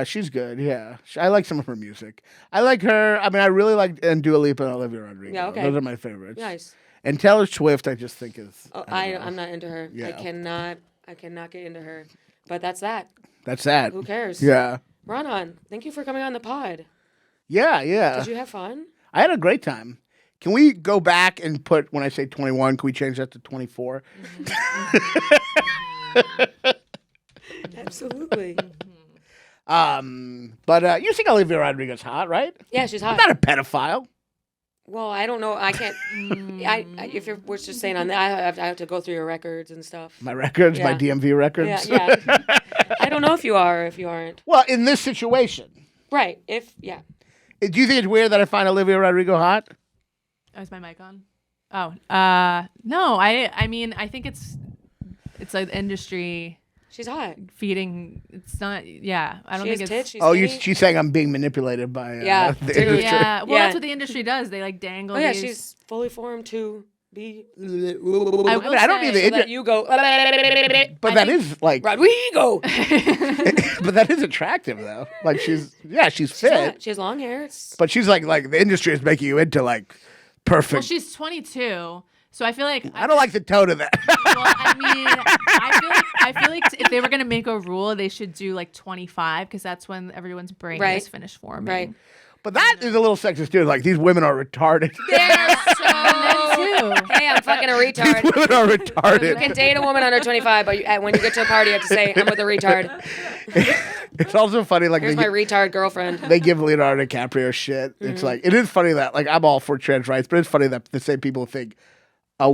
She's good. Yeah. I like some of her music. I like her. I mean, I really like Dua Lipa and Olivia Rodrigo. Yeah, okay. Those are my favorites. Nice. And Taylor Swift, I just think is. Oh, I don't know. I'm not into her. Yeah. I cannot get into her. But that's that. That's that. Who cares? Yeah. Raanan, thank you for coming on the pod. Yeah, yeah. Did you have fun? I had a great time. Can we go back and put, when I say 21, can we change that to 24? Absolutely. But you think Olivia Rodrigo's hot, right? Yeah, she's hot. Not a pedophile. Well, I don't know. I can't. If we're just saying on that, I have to go through your records and stuff. My records, my Yeah. DMV records. Yeah, yeah. I don't know if you are or if you aren't. Well, in this situation, Right. Do do you think it's weird that I find Olivia Rodrigo hot? Oh, is my mic on? Oh, no. I mean, I think it's like the industry She's hot. feeding. It's not. Yeah, I don't She think has it's. tits. She's Oh, skinny. she's saying I'm being manipulated by Yeah, the dude. industry. Yeah, well, Yeah. that's what the industry does. They like dangle. Oh yeah, these- she's fully formed to be. I I will mean, I don't say- need the So that industry, you go. but I that think- is like, Rodrigo. but that is attractive though. Like she's She's fit, hot. She has long hair. It's but she's like the industry is making you into like perfect. Well, she's 22, so I feel like I don't like the tone of that. Well, I mean, I feel like if they were gonna make a rule, they should do like 25 because that's when everyone's brain Right. is finished forming. right. But that is a little sexist too. Like these women are retarded. They're so. Too. Hey, I'm fucking a These retard. women are You retarded. can date a woman under 25, but when you get to a party, you have to say, I'm with a retard. It's also funny, like Here's they, my retard girlfriend. they give Leonardo DiCaprio shit. It's like it is funny that like I'm all for trans rights, but it's funny that the same people think a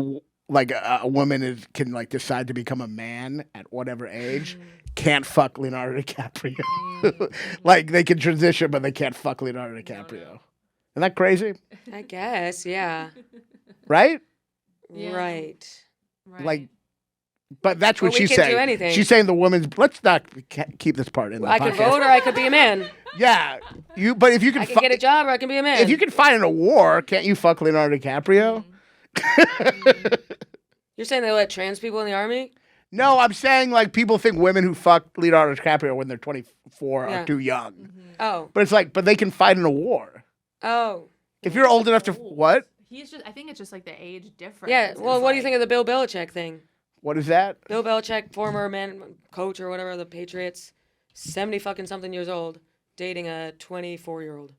woman can like decide to become a man at whatever age. Can't fuck Leonardo DiCaprio. Like they can transition, but they can't fuck Leonardo DiCaprio. Isn't that crazy? I guess, yeah. Right? Yeah. Right. Right. Like But that's what But we she's can't do saying. anything. She's saying the woman's. Let's not keep this part in the I podcast. could vote or I could be a man. Yeah, but if you can, I could get a job or I can be a man. if you can fight in a war, can't you fuck Leonardo DiCaprio? You're saying they let trans people in the army? No, I'm saying like people think women who fuck Leonardo DiCaprio when they're 24 Yeah. are too young. Oh. But it's like, but they can fight in a war. Oh. If you're old enough to what? I think it's just like the age difference. Yeah. Well, It's what do you like- think of the Bill Belichick thing? What is that? Bill Belichick, former coach or whatever of the Patriots, 70 fucking something years old, dating a 24-year-old.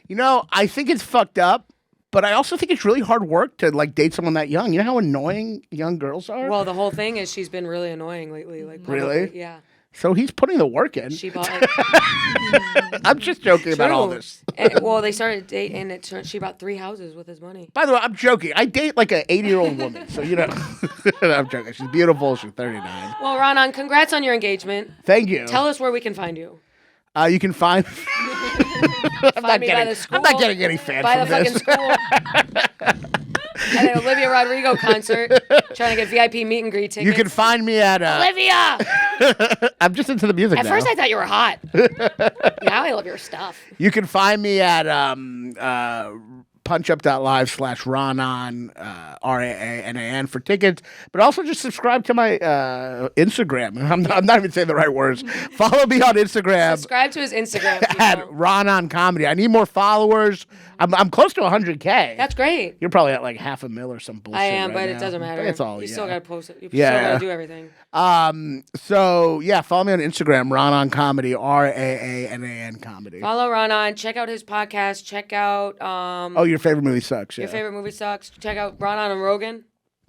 You know, I think it's fucked up, but I also think it's really hard work to like date someone that young. You know how annoying young girls are? Well, the whole thing is she's been really annoying lately. Like Really? publicly. Yeah. So he's putting the work in. She bought. I'm just joking about all True. this. Well, they started dating, and she bought 3 houses with his money. By the way, I'm joking. I date like an 80-year-old woman, so you know. I'm joking. She's beautiful. She's 39. Well, Raanan, congrats on your engagement. Thank you. Tell us where we can find you. You can find. Find me by the school. I'm not getting any fans By the from fucking this. school. At an Olivia Rodrigo concert, trying to get VIP meet and greet tickets. You can find me at. Olivia! I'm just into the music At now. first I thought you were hot. Now I love your stuff. You can find me at punchup.live/Raanan, RAANAN for tickets, but also just subscribe to my Instagram. I'm not even saying the right words. Follow me on Instagram Subscribe to his Instagram. at people. Raanan Comedy. I need more followers. I'm close to 100K. That's great. You're probably at like 500,000 or some bullshit. I am, right but now. it doesn't matter. But it's all You yeah. still gotta post it. You Yeah. still gotta do everything. So yeah, follow me on Instagram, Raanan Comedy, RAANAN Comedy. Follow Raanan. Check out his podcast. Check out Oh, your favorite movie sucks. Yeah. your favorite movie sucks. Check out Raanan and Rogan.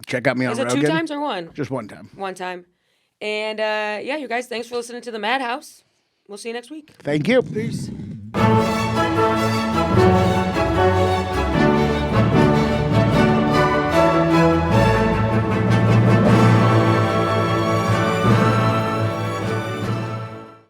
Check out me on Is it Rogan. 2 times or 1? Just one time. 1 time. And yeah, you guys, thanks for listening to the Madhouse. We'll see you next week. Thank you. Peace.